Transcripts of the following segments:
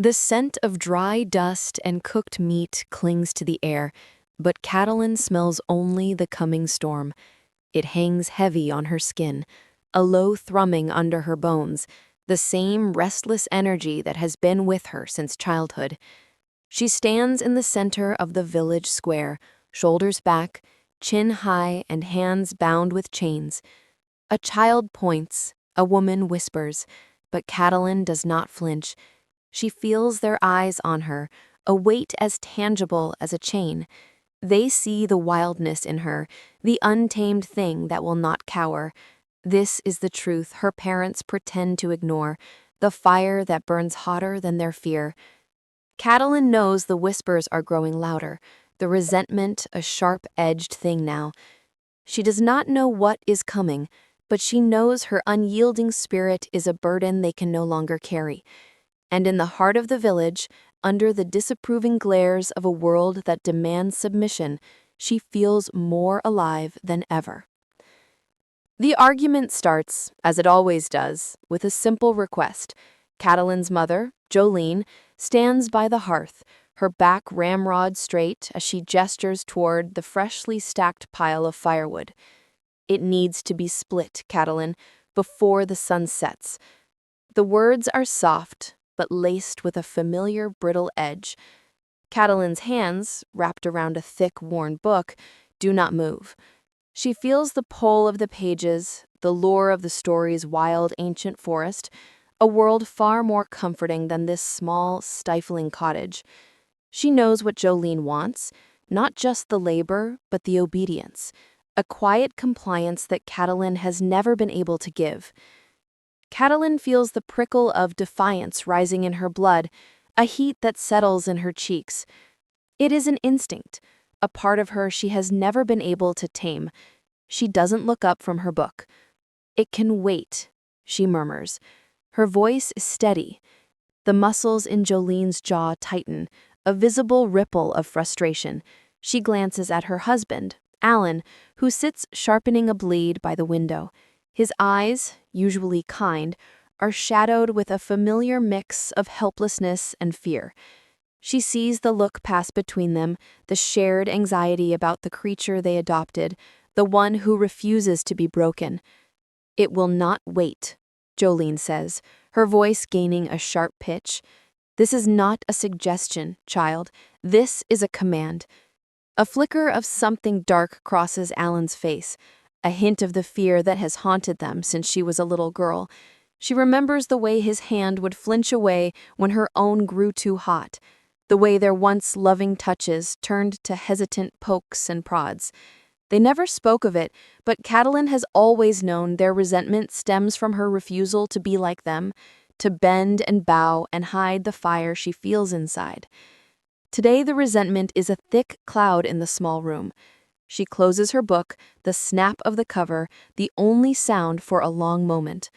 The scent of dry dust and cooked meat clings to the air, but Catelyn smells only the coming storm. It hangs heavy on her skin, a low thrumming under her bones, the same restless energy that has been with her since childhood. She stands in the center of the village square, shoulders back, chin high, and hands bound with chains. A child points, a woman whispers, but Catelyn does not flinch. She feels their eyes on her, a weight as tangible as a chain. They see the wildness in her, the untamed thing that will not cower. This is the truth her parents pretend to ignore, the fire that burns hotter than their fear. Catelyn knows the whispers are growing louder, the resentment a sharp-edged thing now. She does not know what is coming, but she knows her unyielding spirit is a burden they can no longer carry. And in the heart of the village, under the disapproving glares of a world that demands submission, she feels more alive than ever. The argument starts, as it always does, with a simple request. Catelyn's mother, Jolene, stands by the hearth, her back ramrod straight as she gestures toward the freshly stacked pile of firewood. "It needs to be split, Catelyn, before the sun sets." The words are soft, but laced with a familiar brittle edge. Catelyn's hands, wrapped around a thick, worn book, do not move. She feels the pull of the pages, the lure of the story's wild, ancient forest, a world far more comforting than this small, stifling cottage. She knows what Jolene wants, not just the labor, but the obedience, a quiet compliance that Catelyn has never been able to give. Catelyn feels the prickle of defiance rising in her blood, a heat that settles in her cheeks. It is an instinct, a part of her she has never been able to tame. She doesn't look up from her book. "It can wait," she murmurs. Her voice is steady. The muscles in Jolene's jaw tighten, a visible ripple of frustration. She glances at her husband, Alan, who sits sharpening a blade by the window. His eyes, usually kind, are shadowed with a familiar mix of helplessness and fear. She sees the look pass between them, the shared anxiety about the creature they adopted, the one who refuses to be broken. "It will not wait," Jolene says, her voice gaining a sharp pitch. "This is not a suggestion, child. This is a command." A flicker of something dark crosses Alan's face, a hint of the fear that has haunted them since she was a little girl. She remembers the way his hand would flinch away when her own grew too hot, the way their once loving touches turned to hesitant pokes and prods. They never spoke of it, but Catelyn has always known their resentment stems from her refusal to be like them, to bend and bow and hide the fire she feels inside. Today the resentment is a thick cloud in the small room. She closes her book, the snap of the cover, the only sound for a long moment.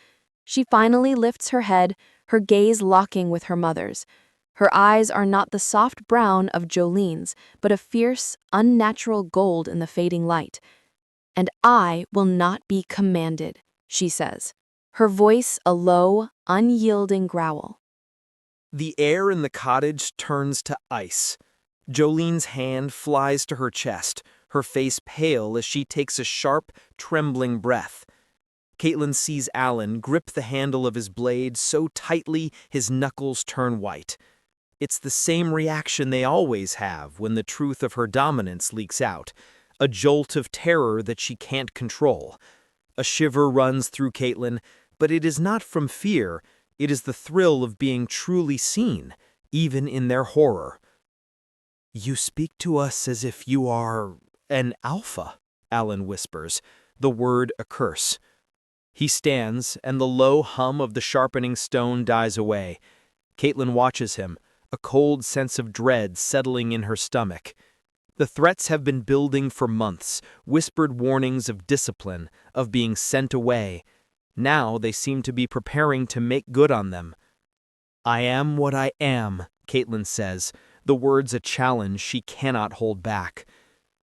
She finally lifts her head, her gaze locking with her mother's. Her eyes are not the soft brown of Jolene's, but a fierce, unnatural gold in the fading light. "And I will not be commanded," she says, her voice a low, unyielding growl. The air in the cottage turns to ice. Jolene's hand flies to her chest, her face pale as she takes a sharp, trembling breath. Catelyn sees Alan grip the handle of his blade so tightly his knuckles turn white. It's the same reaction they always have when the truth of her dominance leaks out, a jolt of terror that she can't control. A shiver runs through Catelyn, but it is not from fear, it is the thrill of being truly seen, even in their horror. "You speak to us as if you are an alpha," Alan whispers, the word a curse. He stands, and the low hum of the sharpening stone dies away. Catelyn watches him, a cold sense of dread settling in her stomach. The threats have been building for months, whispered warnings of discipline, of being sent away. Now they seem to be preparing to make good on them. "I am what I am," Catelyn says, the words a challenge she cannot hold back.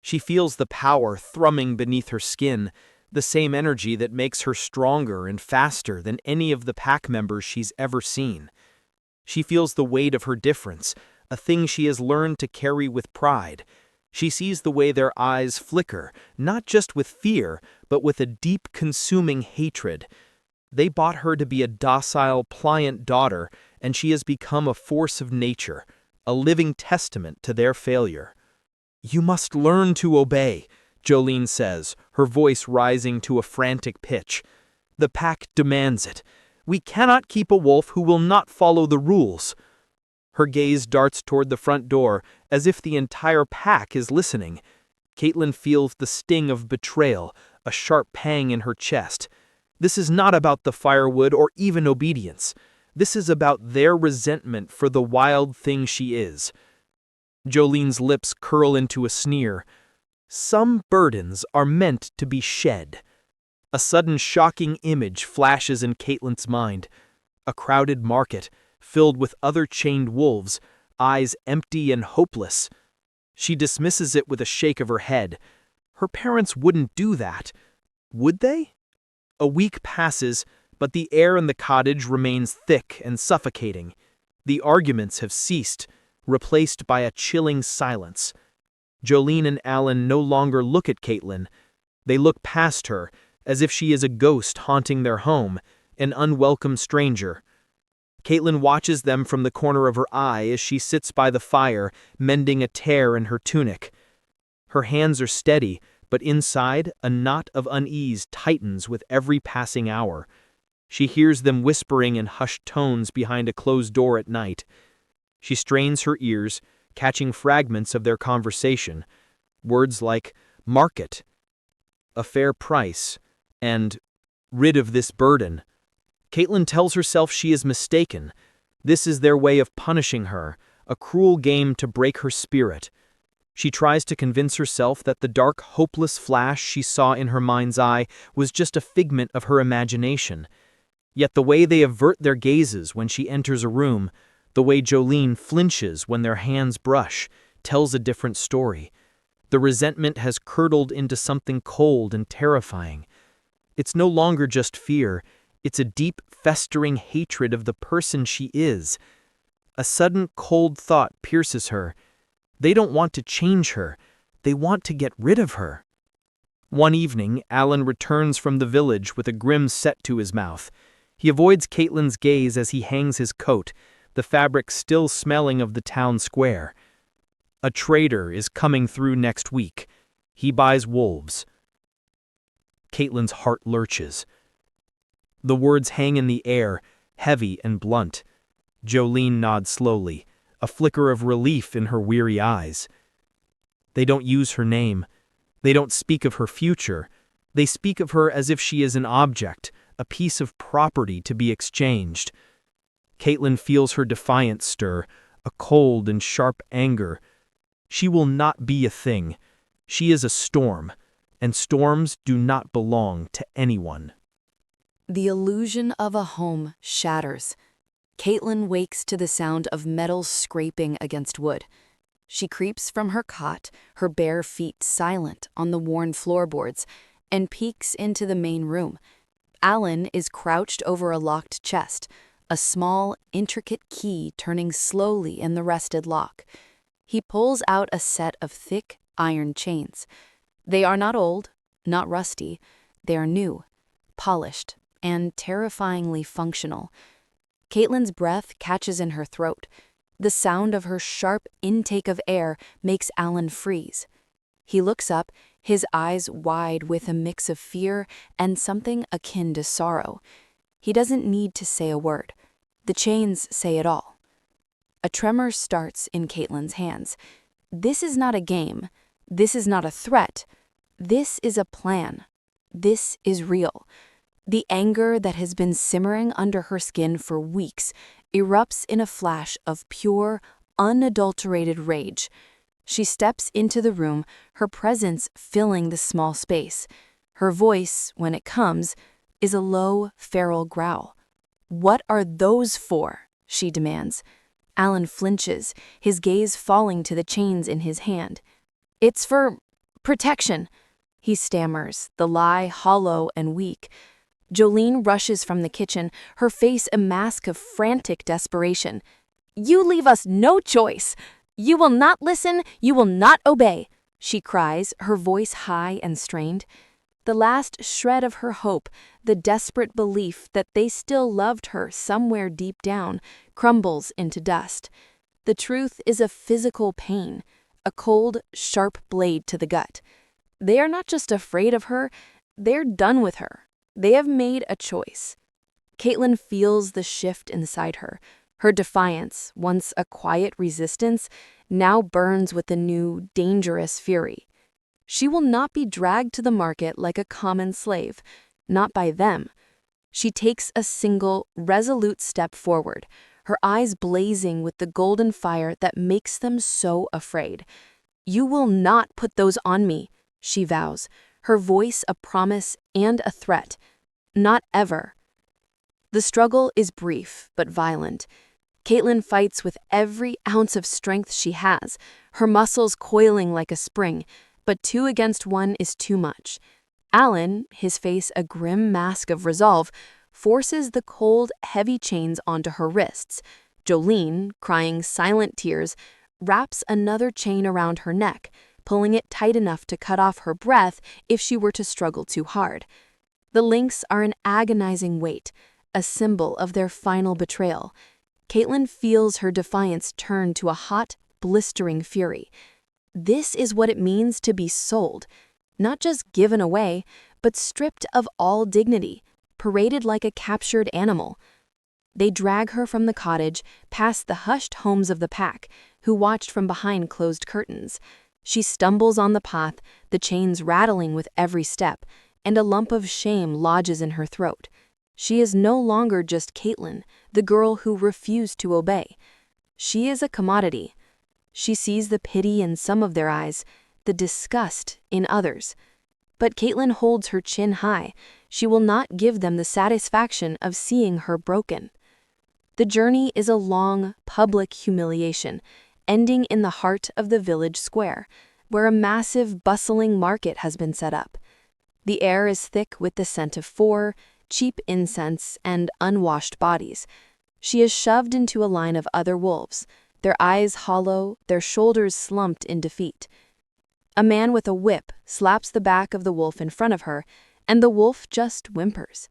She feels the power thrumming beneath her skin, the same energy that makes her stronger and faster than any of the pack members she's ever seen. She feels the weight of her difference, a thing she has learned to carry with pride. She sees the way their eyes flicker, not just with fear, but with a deep, consuming hatred. They bought her to be a docile, pliant daughter, and she has become a force of nature, a living testament to their failure. "You must learn to obey," Jolene says, her voice rising to a frantic pitch. "The pack demands it. We cannot keep a wolf who will not follow the rules." Her gaze darts toward the front door, as if the entire pack is listening. Catelyn feels the sting of betrayal, a sharp pang in her chest. This is not about the firewood or even obedience. This is about their resentment for the wild thing she is. Jolene's lips curl into a sneer. Some burdens are meant to be shed. A sudden shocking image flashes in Catelyn's mind. A crowded market, filled with other chained wolves, eyes empty and hopeless. She dismisses it with a shake of her head. Her parents wouldn't do that. Would they? A week passes, but the air in the cottage remains thick and suffocating. The arguments have ceased, replaced by a chilling silence. Jolene and Alan no longer look at Catelyn. They look past her, as if she is a ghost haunting their home, an unwelcome stranger. Catelyn watches them from the corner of her eye as she sits by the fire, mending a tear in her tunic. Her hands are steady, but inside, a knot of unease tightens with every passing hour. She hears them whispering in hushed tones behind a closed door at night. She strains her ears, catching fragments of their conversation. Words like market, a fair price, and rid of this burden. Catelyn tells herself she is mistaken. This is their way of punishing her, a cruel game to break her spirit. She tries to convince herself that the dark, hopeless flash she saw in her mind's eye was just a figment of her imagination. Yet the way they avert their gazes when she enters a room, the way Jolene flinches when their hands brush, tells a different story. The resentment has curdled into something cold and terrifying. It's no longer just fear. It's a deep, festering hatred of the person she is. A sudden, cold thought pierces her. They don't want to change her. They want to get rid of her. One evening, Alan returns from the village with a grim set to his mouth. He avoids Catelyn's gaze as he hangs his coat, the fabric still smelling of the town square. A trader is coming through next week. He buys wolves. Catelyn's heart lurches. The words hang in the air, heavy and blunt. Jolene nods slowly, a flicker of relief in her weary eyes. They don't use her name. They don't speak of her future. They speak of her as if she is an object, a piece of property to be exchanged. Catelyn feels her defiance stir, a cold and sharp anger. She will not be a thing. She is a storm, and storms do not belong to anyone. The illusion of a home shatters. Catelyn wakes to the sound of metal scraping against wood. She creeps from her cot, her bare feet silent on the worn floorboards, and peeks into the main room. Alan is crouched over a locked chest, a small, intricate key turning slowly in the rusted lock. He pulls out a set of thick, iron chains. They are not old, not rusty. They are new, polished, and terrifyingly functional. Catelyn's breath catches in her throat. The sound of her sharp intake of air makes Alan freeze. He looks up, his eyes wide with a mix of fear and something akin to sorrow. He doesn't need to say a word. The chains say it all. A tremor starts in Catelyn's hands. This is not a game. This is not a threat. This is a plan. This is real. The anger that has been simmering under her skin for weeks erupts in a flash of pure, unadulterated rage. She steps into the room, her presence filling the small space. Her voice, when it comes, is a low, feral growl. "What are those for?" she demands. Alan flinches, his gaze falling to the chains in his hand. "It's for protection," he stammers, the lie hollow and weak. Jolene rushes from the kitchen, her face a mask of frantic desperation. "You leave us no choice! You will not listen, you will not obey!" she cries, her voice high and strained. The last shred of her hope, the desperate belief that they still loved her somewhere deep down, crumbles into dust. The truth is a physical pain, a cold, sharp blade to the gut. They are not just afraid of her, they're done with her. They have made a choice. Catelyn feels the shift inside her. Her defiance, once a quiet resistance, now burns with a new, dangerous fury. She will not be dragged to the market like a common slave, not by them. She takes a single, resolute step forward, her eyes blazing with the golden fire that makes them so afraid. "You will not put those on me," she vows, her voice a promise and a threat. "Not ever." The struggle is brief but violent. Catelyn fights with every ounce of strength she has, her muscles coiling like a spring, but 2 against 1 is too much. Alan, his face a grim mask of resolve, forces the cold, heavy chains onto her wrists. Jolene, crying silent tears, wraps another chain around her neck, pulling it tight enough to cut off her breath if she were to struggle too hard. The links are an agonizing weight, a symbol of their final betrayal. Catelyn feels her defiance turn to a hot, blistering fury. This is what it means to be sold, not just given away, but stripped of all dignity, paraded like a captured animal. They drag her from the cottage, past the hushed homes of the pack, who watched from behind closed curtains. She stumbles on the path, the chains rattling with every step, and a lump of shame lodges in her throat. She is no longer just Catelyn, the girl who refused to obey. She is a commodity. She sees the pity in some of their eyes, the disgust in others. But Catelyn holds her chin high. She will not give them the satisfaction of seeing her broken. The journey is a long, public humiliation, ending in the heart of the village square, where a massive, bustling market has been set up. The air is thick with the scent of cheap incense, and unwashed bodies. She is shoved into a line of other wolves, their eyes hollow, their shoulders slumped in defeat. A man with a whip slaps the back of the wolf in front of her, and the wolf just whimpers.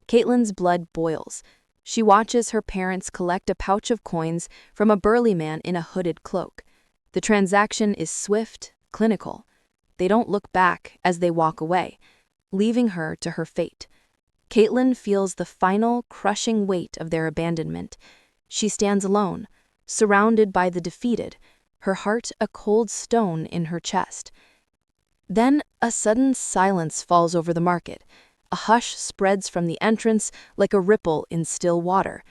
Catelyn's blood boils. She watches her parents collect a pouch of coins from a burly man in a hooded cloak. The transaction is swift, clinical. They don't look back as they walk away, leaving her to her fate. Catelyn feels the final, crushing weight of their abandonment. She stands alone, surrounded by the defeated, her heart a cold stone in her chest. Then a sudden silence falls over the market. A hush spreads from the entrance like a ripple in still water.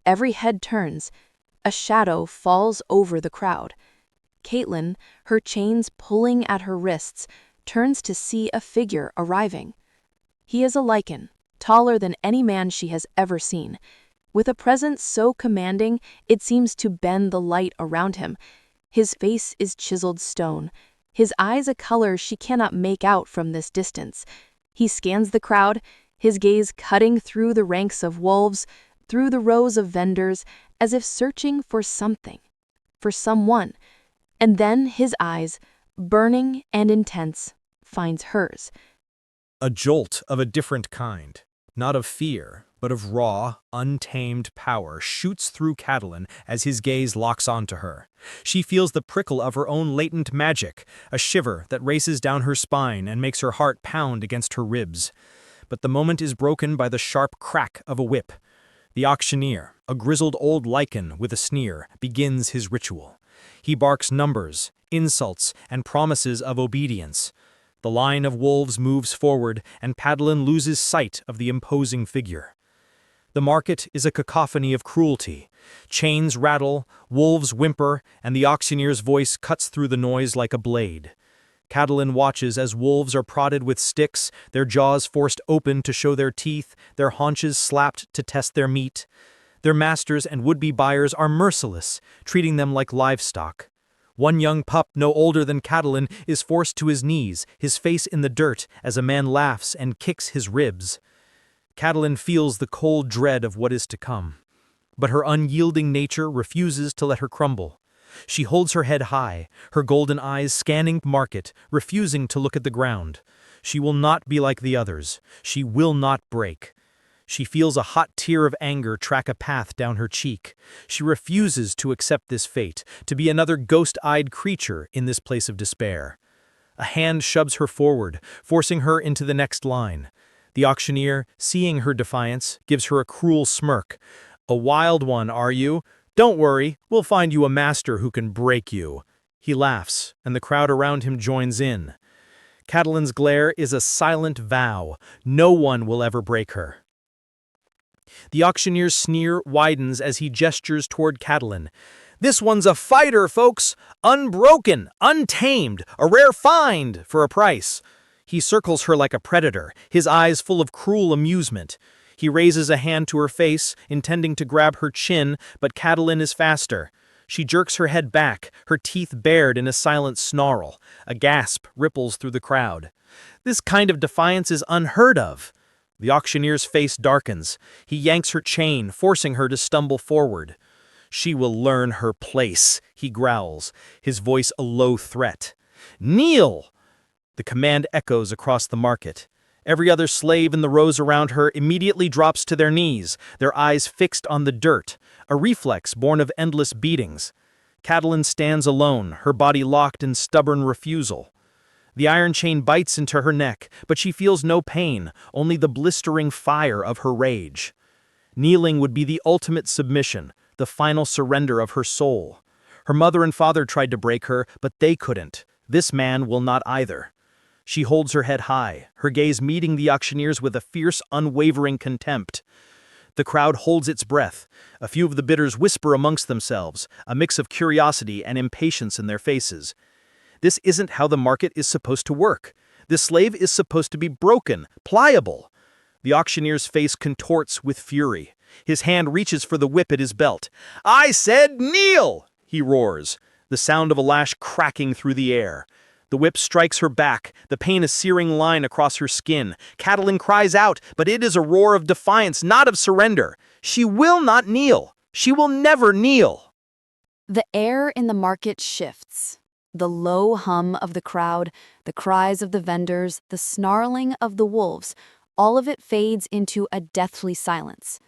Every head turns. A shadow falls over the crowd. Catelyn, her chains pulling at her wrists, turns to see a figure arriving. He is a Lycan, taller than any man she has ever seen. With a presence so commanding, it seems to bend the light around him. His face is chiseled stone, his eyes a color she cannot make out from this distance. He scans the crowd, his gaze cutting through the ranks of wolves, through the rows of vendors, as if searching for something, for someone. And then his eyes, burning and intense, finds hers. A jolt of a different kind, not of fear, but of raw, untamed power shoots through Catelyn as his gaze locks onto her. She feels the prickle of her own latent magic, a shiver that races down her spine and makes her heart pound against her ribs. But the moment is broken by the sharp crack of a whip. The auctioneer, a grizzled old Lycan with a sneer, begins his ritual. He barks numbers, insults, and promises of obedience. The line of wolves moves forward, and Catelyn loses sight of the imposing figure. The market is a cacophony of cruelty. Chains rattle, wolves whimper, and the auctioneer's voice cuts through the noise like a blade. Catelyn watches as wolves are prodded with sticks, their jaws forced open to show their teeth, their haunches slapped to test their meat. Their masters and would-be buyers are merciless, treating them like livestock. One young pup no older than Catelyn is forced to his knees, his face in the dirt, as a man laughs and kicks his ribs. Catelyn feels the cold dread of what is to come. But her unyielding nature refuses to let her crumble. She holds her head high, her golden eyes scanning the market, refusing to look at the ground. She will not be like the others. She will not break. She feels a hot tear of anger track a path down her cheek. She refuses to accept this fate, to be another ghost-eyed creature in this place of despair. A hand shoves her forward, forcing her into the next line. The auctioneer, seeing her defiance, gives her a cruel smirk. "A wild one, are you? Don't worry, we'll find you a master who can break you." He laughs, and the crowd around him joins in. Catelyn's glare is a silent vow. No one will ever break her. The auctioneer's sneer widens as he gestures toward Catelyn. "This one's a fighter, folks! Unbroken, untamed, a rare find for a price." He circles her like a predator, his eyes full of cruel amusement. He raises a hand to her face, intending to grab her chin, but Catelyn is faster. She jerks her head back, her teeth bared in a silent snarl. A gasp ripples through the crowd. This kind of defiance is unheard of. The auctioneer's face darkens. He yanks her chain, forcing her to stumble forward. "She will learn her place," he growls, his voice a low threat. "Kneel!" The command echoes across the market. Every other slave in the rows around her immediately drops to their knees, their eyes fixed on the dirt, a reflex born of endless beatings. Catelyn stands alone, her body locked in stubborn refusal. The iron chain bites into her neck, but she feels no pain, only the blistering fire of her rage. Kneeling would be the ultimate submission, the final surrender of her soul. Her mother and father tried to break her, but they couldn't. This man will not either. She holds her head high, her gaze meeting the auctioneer's with a fierce, unwavering contempt. The crowd holds its breath. A few of the bidders whisper amongst themselves, a mix of curiosity and impatience in their faces. This isn't how the market is supposed to work. This slave is supposed to be broken, pliable. The auctioneer's face contorts with fury. His hand reaches for the whip at his belt. "I said kneel!" he roars, the sound of a lash cracking through the air. The whip strikes her back, the pain a searing line across her skin. Catelyn cries out, but it is a roar of defiance, not of surrender. She will not kneel. She will never kneel. The air in the market shifts. The low hum of the crowd, the cries of the vendors, the snarling of the wolves, all of it fades into a deathly silence.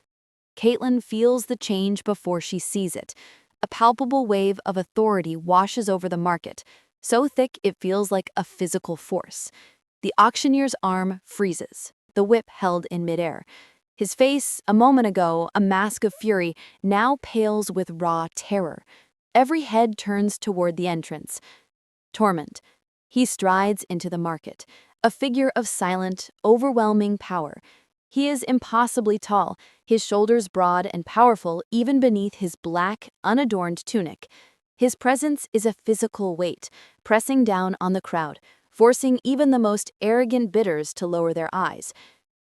Catelyn feels the change before she sees it. A palpable wave of authority washes over the market, so thick it feels like a physical force. The auctioneer's arm freezes, the whip held in midair. His face, a moment ago a mask of fury, now pales with raw terror. Every head turns toward the entrance. Torment. He strides into the market, a figure of silent, overwhelming power. He is impossibly tall, his shoulders broad and powerful even beneath his black, unadorned tunic. His presence is a physical weight, pressing down on the crowd, forcing even the most arrogant bidders to lower their eyes.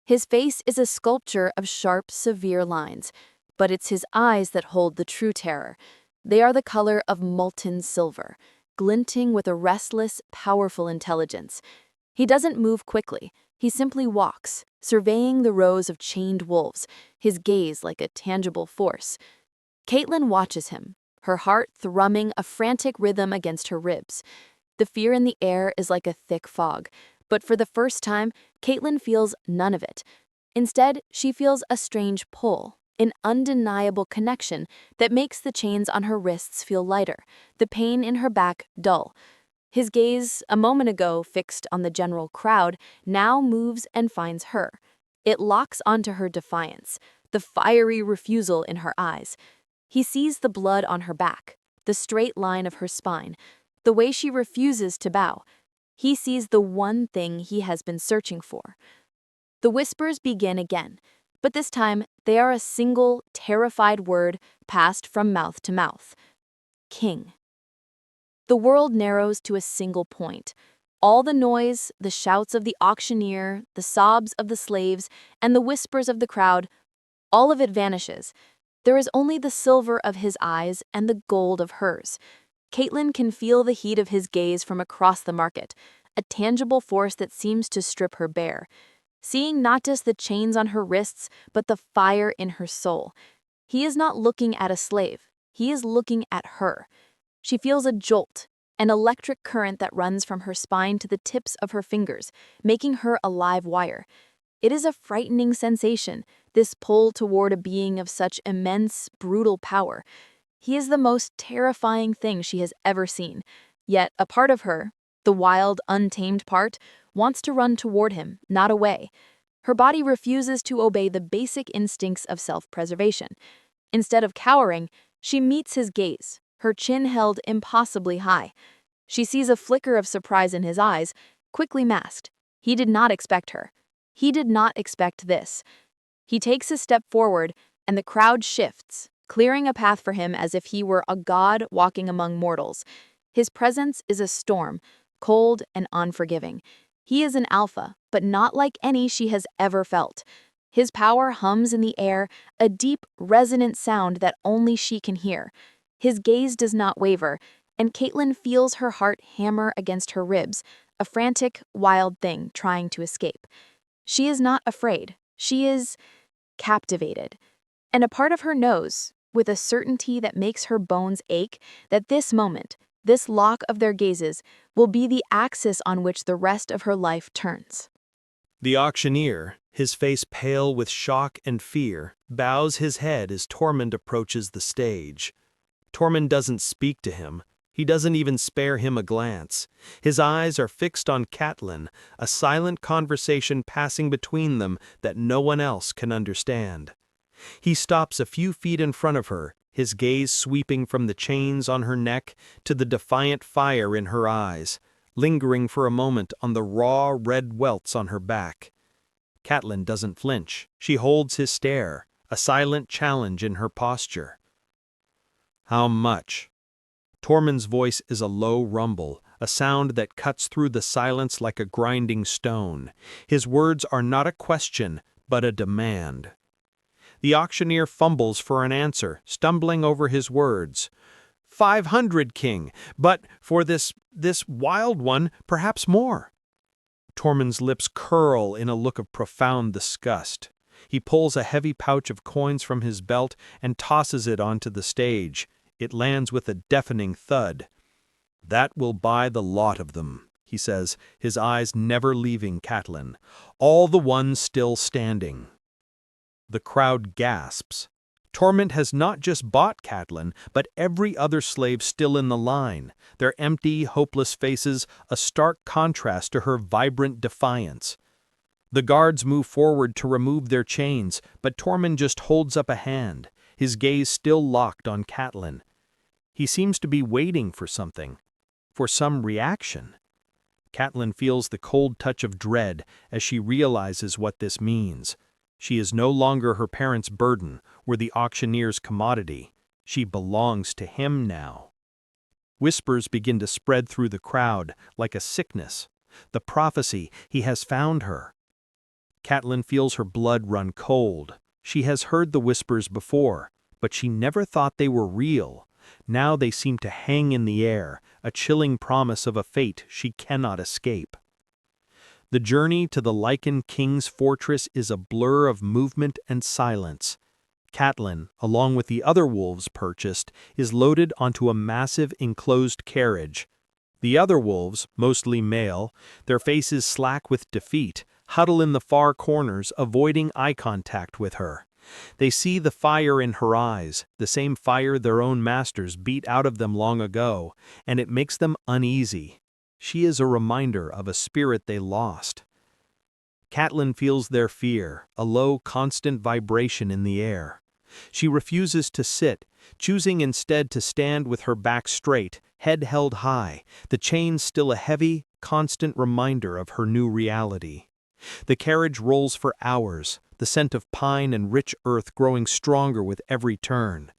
His face is a sculpture of sharp, severe lines, but it's his eyes that hold the true terror. They are the color of molten silver, glinting with a restless, powerful intelligence. He doesn't move quickly. He simply walks, surveying the rows of chained wolves, his gaze like a tangible force. Catelyn watches him, her heart thrumming a frantic rhythm against her ribs. The fear in the air is like a thick fog, but for the first time, Catelyn feels none of it. Instead, she feels a strange pull, an undeniable connection that makes the chains on her wrists feel lighter, the pain in her back dull. His gaze, a moment ago fixed on the general crowd, now moves and finds her. It locks onto her defiance, the fiery refusal in her eyes. He sees the blood on her back, the straight line of her spine, the way she refuses to bow. He sees the one thing he has been searching for. The whispers begin again, but this time they are a single, terrified word passed from mouth to mouth. King. The world narrows to a single point. All the noise, the shouts of the auctioneer, the sobs of the slaves, and the whispers of the crowd, all of it vanishes. There is only the silver of his eyes and the gold of hers. Catelyn can feel the heat of his gaze from across the market, a tangible force that seems to strip her bare. seeing not just the chains on her wrists, but the fire in her soul. He is not looking at a slave. He is looking at her. She feels a jolt, an electric current that runs from her spine to the tips of her fingers, making her a live wire. It is a frightening sensation, this pull toward a being of such immense, brutal power. He is the most terrifying thing she has ever seen. Yet a part of her, the wild, untamed part, wants to run toward him, not away. Her body refuses to obey the basic instincts of self-preservation. Instead of cowering, she meets his gaze, her chin held impossibly high. She sees a flicker of surprise in his eyes, quickly masked. He did not expect her. He did not expect this. He takes a step forward, and the crowd shifts, clearing a path for him as if he were a god walking among mortals. His presence is a storm, cold and unforgiving. He is an alpha, but not like any she has ever felt. His power hums in the air, a deep, resonant sound that only she can hear. His gaze does not waver, and Catelyn feels her heart hammer against her ribs, a frantic, wild thing trying to escape. She is not afraid. She is captivated. And a part of her knows, with a certainty that makes her bones ache, that this moment, this lock of their gazes, will be the axis on which the rest of her life turns. The auctioneer, his face pale with shock and fear, bows his head as Tormund approaches the stage. Tormund doesn't speak to him. He doesn't even spare him a glance. His eyes are fixed on Catelyn, a silent conversation passing between them that no one else can understand. He stops a few feet in front of her, his gaze sweeping from the chains on her neck to the defiant fire in her eyes, lingering for a moment on the raw red welts on her back. Catelyn doesn't flinch. She holds his stare, a silent challenge in her posture. "How much?" Tormund's voice is a low rumble, a sound that cuts through the silence like a grinding stone. His words are not a question, but a demand. The auctioneer fumbles for an answer, stumbling over his words. 500, King, but for this wild one, perhaps more." Tormund's lips curl in a look of profound disgust. He pulls a heavy pouch of coins from his belt and tosses it onto the stage. It lands with a deafening thud. "That will buy the lot of them," he says, his eyes never leaving Catelyn. "All the ones still standing." The crowd gasps. Tormund has not just bought Catelyn, but every other slave still in the line, their empty, hopeless faces a stark contrast to her vibrant defiance. The guards move forward to remove their chains, but Tormund just holds up a hand, his gaze still locked on Catelyn. He seems to be waiting for something, for some reaction. Catelyn feels the cold touch of dread as she realizes what this means. She is no longer her parents' burden or the auctioneer's commodity. She belongs to him now. Whispers begin to spread through the crowd like a sickness. The prophecy, he has found her. Catelyn feels her blood run cold. She has heard the whispers before, but she never thought they were real. Now they seem to hang in the air, a chilling promise of a fate she cannot escape. The journey to the Lycan King's fortress is a blur of movement and silence. Catelyn, along with the other wolves purchased, is loaded onto a massive enclosed carriage. The other wolves, mostly male, their faces slack with defeat, huddle in the far corners, avoiding eye contact with her. They see the fire in her eyes, the same fire their own masters beat out of them long ago, and it makes them uneasy. She is a reminder of a spirit they lost. Catelyn feels their fear, a low, constant vibration in the air. She refuses to sit, choosing instead to stand with her back straight, head held high, the chains still a heavy, constant reminder of her new reality. The carriage rolls for hours, the scent of pine and rich earth growing stronger with every turn.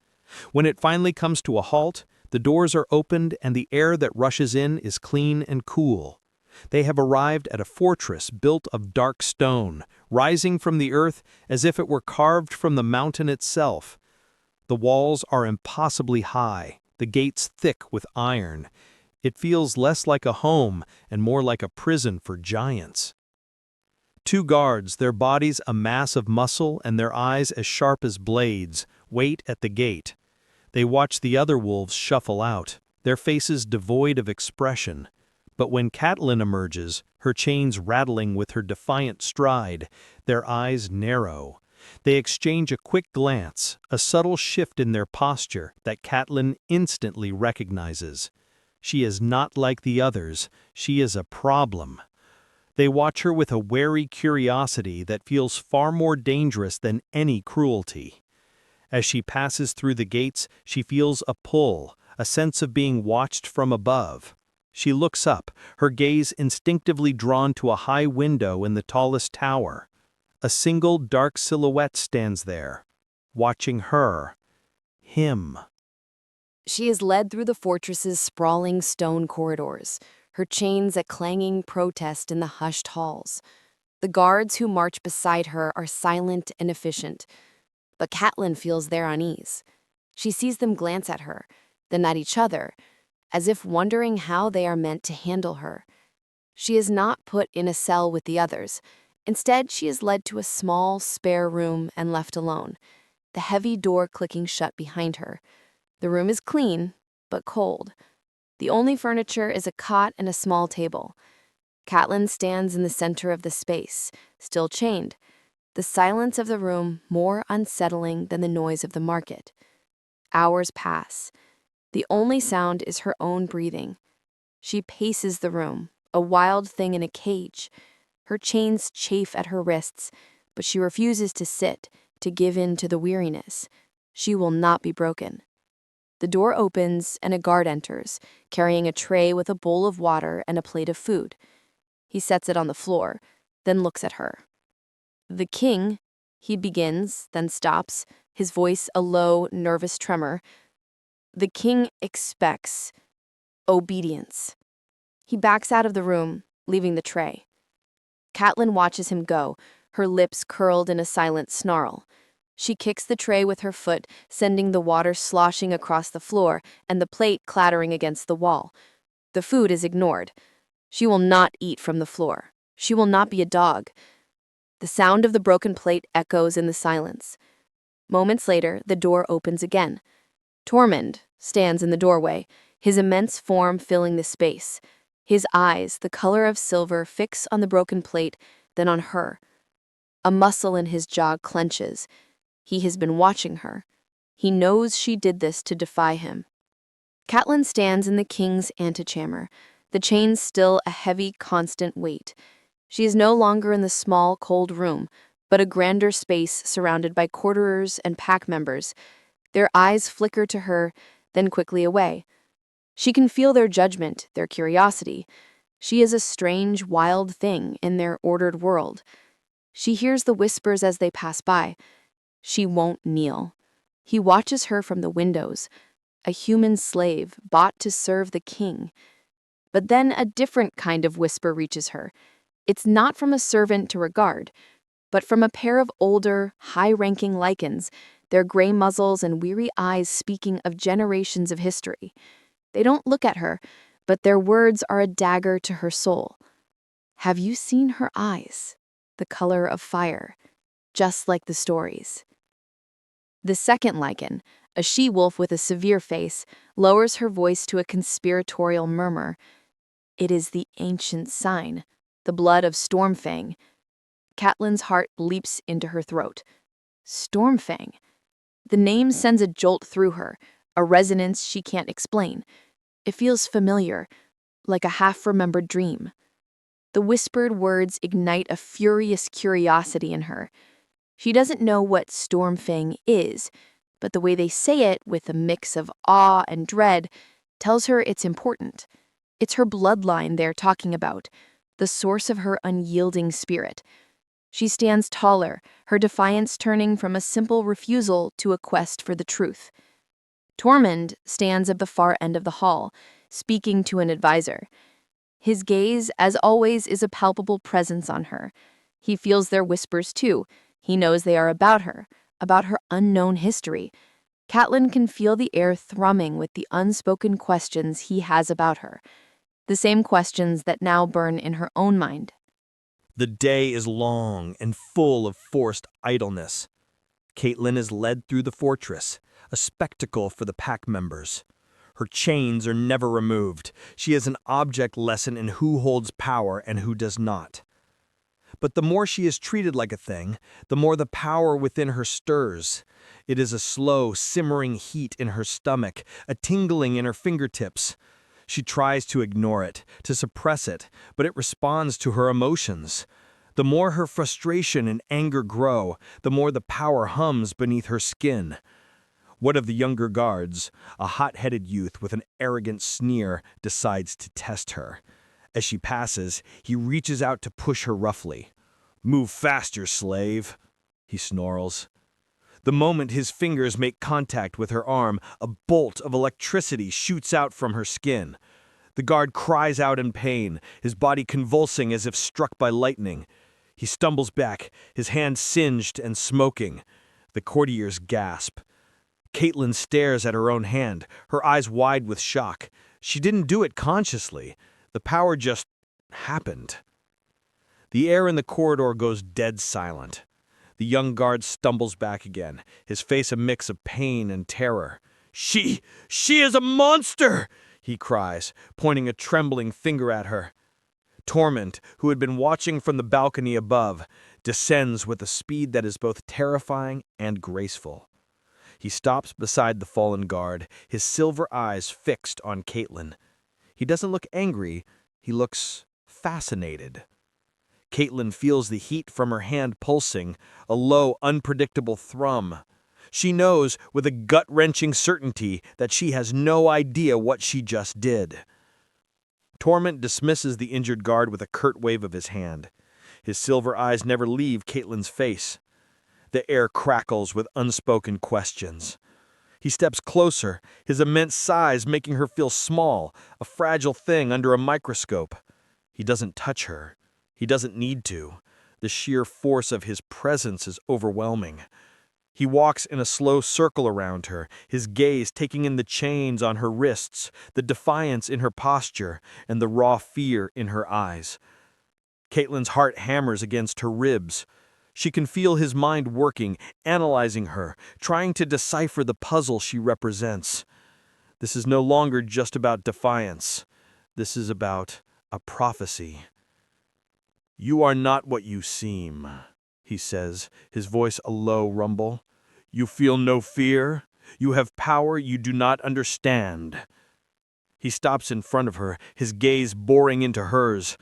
When it finally comes to a halt, the doors are opened and the air that rushes in is clean and cool. They have arrived at a fortress built of dark stone, rising from the earth as if it were carved from the mountain itself. The walls are impossibly high, the gates thick with iron. It feels less like a home and more like a prison for giants. Two guards, their bodies a mass of muscle and their eyes as sharp as blades, wait at the gate. They watch the other wolves shuffle out, their faces devoid of expression. But when Catelyn emerges, her chains rattling with her defiant stride, their eyes narrow. They exchange a quick glance, a subtle shift in their posture that Catelyn instantly recognizes. She is not like the others, she is a problem. They watch her with a wary curiosity that feels far more dangerous than any cruelty. As she passes through the gates, she feels a pull, a sense of being watched from above. She looks up, her gaze instinctively drawn to a high window in the tallest tower. A single dark silhouette stands there, watching her. Him. She is led through the fortress's sprawling stone corridors, her chains a clanging protest in the hushed halls. The guards who march beside her are silent and efficient, but Catelyn feels their unease. She sees them glance at her, then at each other, as if wondering how they are meant to handle her. She is not put in a cell with the others. Instead, she is led to a small, spare room and left alone, the heavy door clicking shut behind her. The room is clean, but cold. The only furniture is a cot and a small table. Catelyn stands in the center of the space, still chained, the silence of the room more unsettling than the noise of the market. Hours pass. The only sound is her own breathing. She paces the room, a wild thing in a cage. Her chains chafe at her wrists, but she refuses to sit, to give in to the weariness. She will not be broken. The door opens and a guard enters, carrying a tray with a bowl of water and a plate of food. He sets it on the floor, then looks at her. "The king," he begins, then stops, his voice a low, nervous tremor. "The king expects obedience." He backs out of the room, leaving the tray. Catelyn watches him go, her lips curled in a silent snarl. She kicks the tray with her foot, sending the water sloshing across the floor and the plate clattering against the wall. The food is ignored. She will not eat from the floor. She will not be a dog. The sound of the broken plate echoes in the silence. Moments later, the door opens again. Tormund stands in the doorway, his immense form filling the space. His eyes, the color of silver, fix on the broken plate, then on her. A muscle in his jaw clenches. He has been watching her. He knows she did this to defy him. Catelyn stands in the king's antechamber, the chains still a heavy, constant weight. She is no longer in the small, cold room, but a grander space surrounded by courtiers and pack members. Their eyes flicker to her, then quickly away. She can feel their judgment, their curiosity. She is a strange, wild thing in their ordered world. She hears the whispers as they pass by. She won't kneel. He watches her from the windows, a human slave bought to serve the king. But then a different kind of whisper reaches her. It's not from a servant to regard, but from a pair of older, high-ranking Lycans, their gray muzzles and weary eyes speaking of generations of history. They don't look at her, but their words are a dagger to her soul. Have you seen her eyes? The color of fire, just like the stories. The second Lycan, a she-wolf with a severe face, lowers her voice to a conspiratorial murmur. It is the ancient sign, the blood of Stormfang. Catelyn's heart leaps into her throat. Stormfang. The name sends a jolt through her, a resonance she can't explain. It feels familiar, like a half-remembered dream. The whispered words ignite a furious curiosity in her. She doesn't know what Stormfang is, but the way they say it, with a mix of awe and dread, tells her it's important. It's her bloodline they're talking about, the source of her unyielding spirit. She stands taller, her defiance turning from a simple refusal to a quest for the truth. Tormund stands at the far end of the hall, speaking to an advisor. His gaze, as always, is a palpable presence on her. He feels their whispers too. He knows they are about her unknown history. Catelyn can feel the air thrumming with the unspoken questions he has about her, the same questions that now burn in her own mind. The day is long and full of forced idleness. Catelyn is led through the fortress, a spectacle for the pack members. Her chains are never removed. She is an object lesson in who holds power and who does not. But the more she is treated like a thing, the more the power within her stirs. It is a slow, simmering heat in her stomach, a tingling in her fingertips. She tries to ignore it, to suppress it, but it responds to her emotions. The more her frustration and anger grow, the more the power hums beneath her skin. One of the younger guards, a hot-headed youth with an arrogant sneer, decides to test her. As she passes, he reaches out to push her roughly. "Move faster, slave," he snarls. The moment his fingers make contact with her arm, a bolt of electricity shoots out from her skin. The guard cries out in pain, his body convulsing as if struck by lightning. He stumbles back, his hand singed and smoking. The courtiers gasp. Catelyn stares at her own hand, her eyes wide with shock. She didn't do it consciously. The power just happened. The air in the corridor goes dead silent. The young guard stumbles back again, his face a mix of pain and terror. She is a monster!" he cries, pointing a trembling finger at her. Torment, who had been watching from the balcony above, descends with a speed that is both terrifying and graceful. He stops beside the fallen guard, his silver eyes fixed on Catelyn. He doesn't look angry, he looks fascinated. Catelyn feels the heat from her hand pulsing, a low, unpredictable thrum. She knows with a gut-wrenching certainty that she has no idea what she just did. Torment dismisses the injured guard with a curt wave of his hand. His silver eyes never leave Catelyn's face. The air crackles with unspoken questions. He steps closer, his immense size making her feel small, a fragile thing under a microscope. He doesn't touch her. He doesn't need to. The sheer force of his presence is overwhelming. He walks in a slow circle around her, his gaze taking in the chains on her wrists, the defiance in her posture, and the raw fear in her eyes. Catelyn's heart hammers against her ribs. She can feel his mind working, analyzing her, trying to decipher the puzzle she represents. This is no longer just about defiance. This is about a prophecy. "You are not what you seem," he says, his voice a low rumble. "You feel no fear. You have power you do not understand." He stops in front of her, his gaze boring into hers.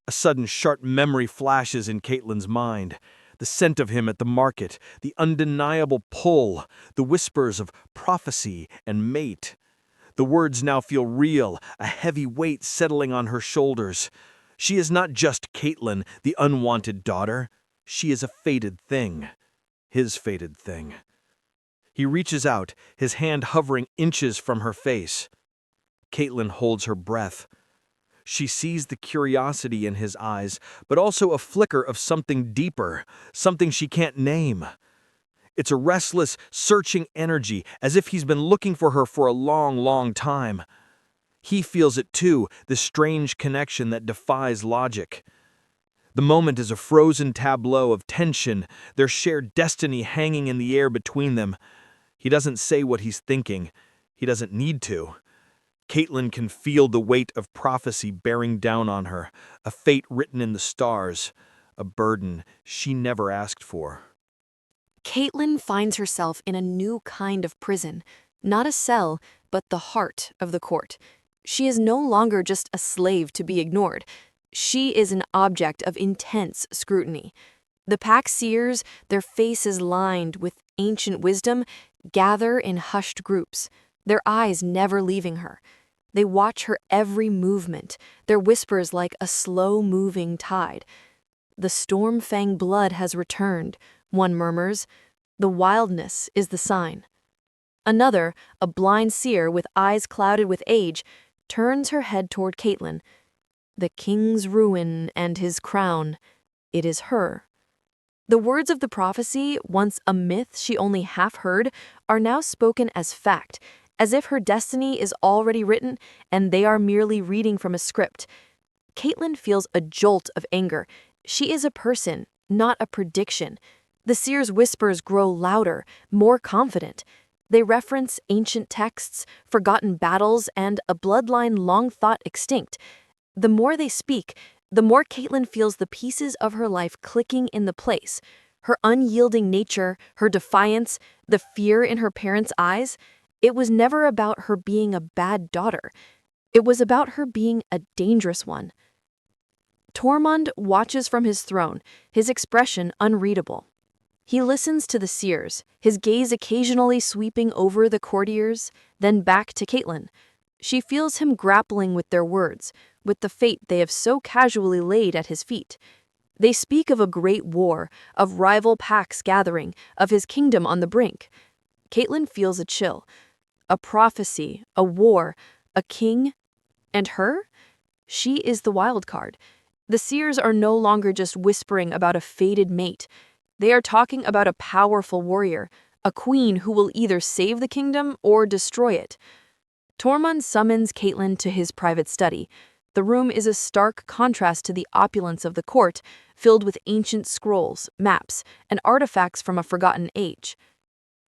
A sudden sharp memory flashes in Catelyn's mind. The scent of him at the market, the undeniable pull, the whispers of prophecy and mate. The words now feel real, a heavy weight settling on her shoulders. She is not just Catelyn, the unwanted daughter. She is a fated thing. His fated thing. He reaches out, his hand hovering inches from her face. Catelyn holds her breath. She sees the curiosity in his eyes, but also a flicker of something deeper, something she can't name. It's a restless, searching energy, as if he's been looking for her for a long, long time. He feels it too, this strange connection that defies logic. The moment is a frozen tableau of tension, their shared destiny hanging in the air between them. He doesn't say what he's thinking. He doesn't need to. Catelyn can feel the weight of prophecy bearing down on her, a fate written in the stars, a burden she never asked for. Catelyn finds herself in a new kind of prison, not a cell, but the heart of the court. She is no longer just a slave to be ignored. She is an object of intense scrutiny. The pack seers, their faces lined with ancient wisdom, gather in hushed groups, their eyes never leaving her. They watch her every movement, their whispers like a slow-moving tide. "The Stormfang blood has returned," one murmurs. "The wildness is the sign." Another, a blind seer with eyes clouded with age, turns her head toward Catelyn. "The king's ruin and his crown. It is her." The words of the prophecy, once a myth she only half heard, are now spoken as fact, as if her destiny is already written and they are merely reading from a script. Catelyn feels a jolt of anger, She is a person, not a prediction. The seer's whispers grow louder, more confident. They reference ancient texts, forgotten battles, and a bloodline long thought extinct. The more they speak, the more Catelyn feels the pieces of her life clicking in the place. Her unyielding nature, her defiance, the fear in her parents' eyes. It was never about her being a bad daughter. It was about her being a dangerous one. Tormund watches from his throne, his expression unreadable. He listens to the seers, his gaze occasionally sweeping over the courtiers, then back to Catelyn. She feels him grappling with their words, with the fate they have so casually laid at his feet. They speak of a great war, of rival packs gathering, of his kingdom on the brink. Catelyn feels a chill. A prophecy, a war, a king, and her? She is the wild card. The seers are no longer just whispering about a fated mate. They are talking about a powerful warrior, a queen who will either save the kingdom or destroy it. Tormund summons Catelyn to his private study. The room is a stark contrast to the opulence of the court, filled with ancient scrolls, maps, and artifacts from a forgotten age.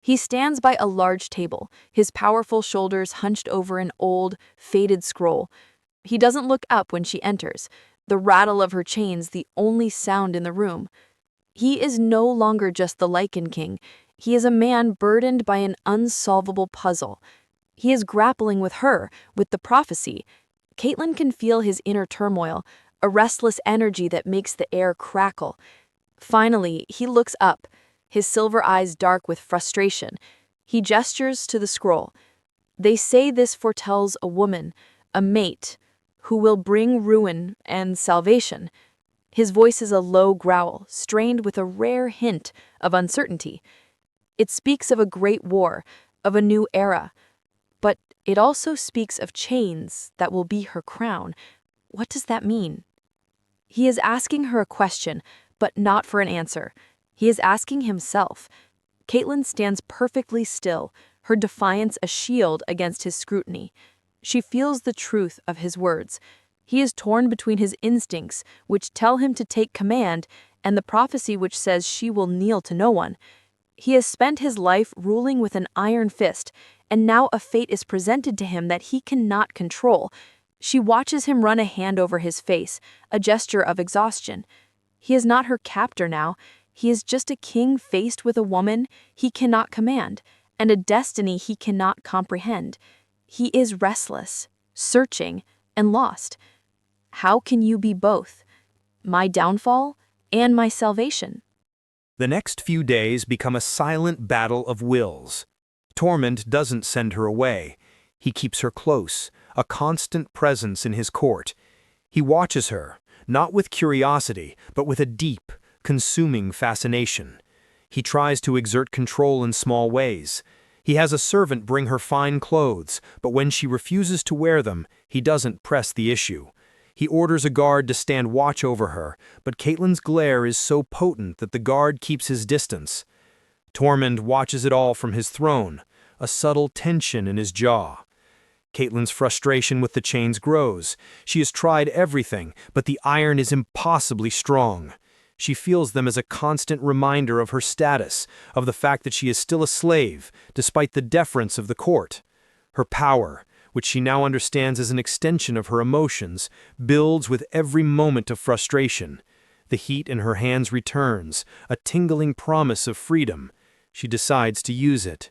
He stands by a large table, his powerful shoulders hunched over an old, faded scroll. He doesn't look up when she enters, the rattle of her chains the only sound in the room. He is no longer just the Lycan King. He is a man burdened by an unsolvable puzzle. He is grappling with her, with the prophecy. Catelyn can feel his inner turmoil, a restless energy that makes the air crackle. Finally, he looks up, his silver eyes dark with frustration. He gestures to the scroll. They say this foretells a woman, a mate, who will bring ruin and salvation. His voice is a low growl, strained with a rare hint of uncertainty. It speaks of a great war, of a new era. But it also speaks of chains that will be her crown. What does that mean? He is asking her a question, but not for an answer. He is asking himself. Catelyn stands perfectly still, her defiance a shield against his scrutiny. She feels the truth of his words. He is torn between his instincts, which tell him to take command, and the prophecy which says she will kneel to no one. He has spent his life ruling with an iron fist, and now a fate is presented to him that he cannot control. She watches him run a hand over his face, a gesture of exhaustion. He is not her captor now. He is just a king faced with a woman he cannot command, and a destiny he cannot comprehend. He is restless, searching, and lost. How can you be both? My downfall and my salvation. The next few days become a silent battle of wills. Tormund doesn't send her away. He keeps her close, a constant presence in his court. He watches her, not with curiosity, but with a deep, consuming fascination. He tries to exert control in small ways. He has a servant bring her fine clothes, but when she refuses to wear them, he doesn't press the issue. He orders a guard to stand watch over her, but Catelyn's glare is so potent that the guard keeps his distance. Tormund watches it all from his throne, a subtle tension in his jaw. Catelyn's frustration with the chains grows. She has tried everything, but the iron is impossibly strong. She feels them as a constant reminder of her status, of the fact that she is still a slave, despite the deference of the court. Her power, which she now understands as an extension of her emotions, builds with every moment of frustration. The heat in her hands returns, a tingling promise of freedom. She decides to use it.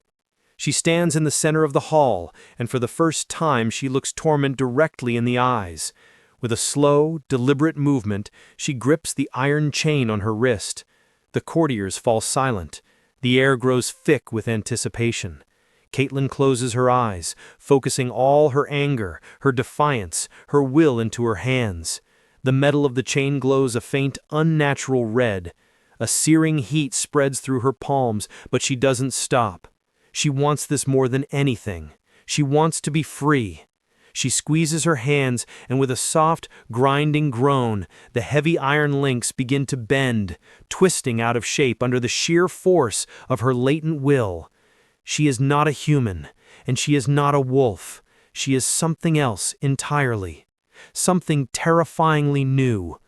She stands in the center of the hall, and for the first time she looks Tormund directly in the eyes. With a slow, deliberate movement, she grips the iron chain on her wrist. The courtiers fall silent. The air grows thick with anticipation. Catelyn closes her eyes, focusing all her anger, her defiance, her will into her hands. The metal of the chain glows a faint, unnatural red. A searing heat spreads through her palms, but she doesn't stop. She wants this more than anything. She wants to be free. She squeezes her hands, and with a soft, grinding groan, the heavy iron links begin to bend, twisting out of shape under the sheer force of her latent will. She is not a human, and she is not a wolf. She is something else entirely. Something terrifyingly new.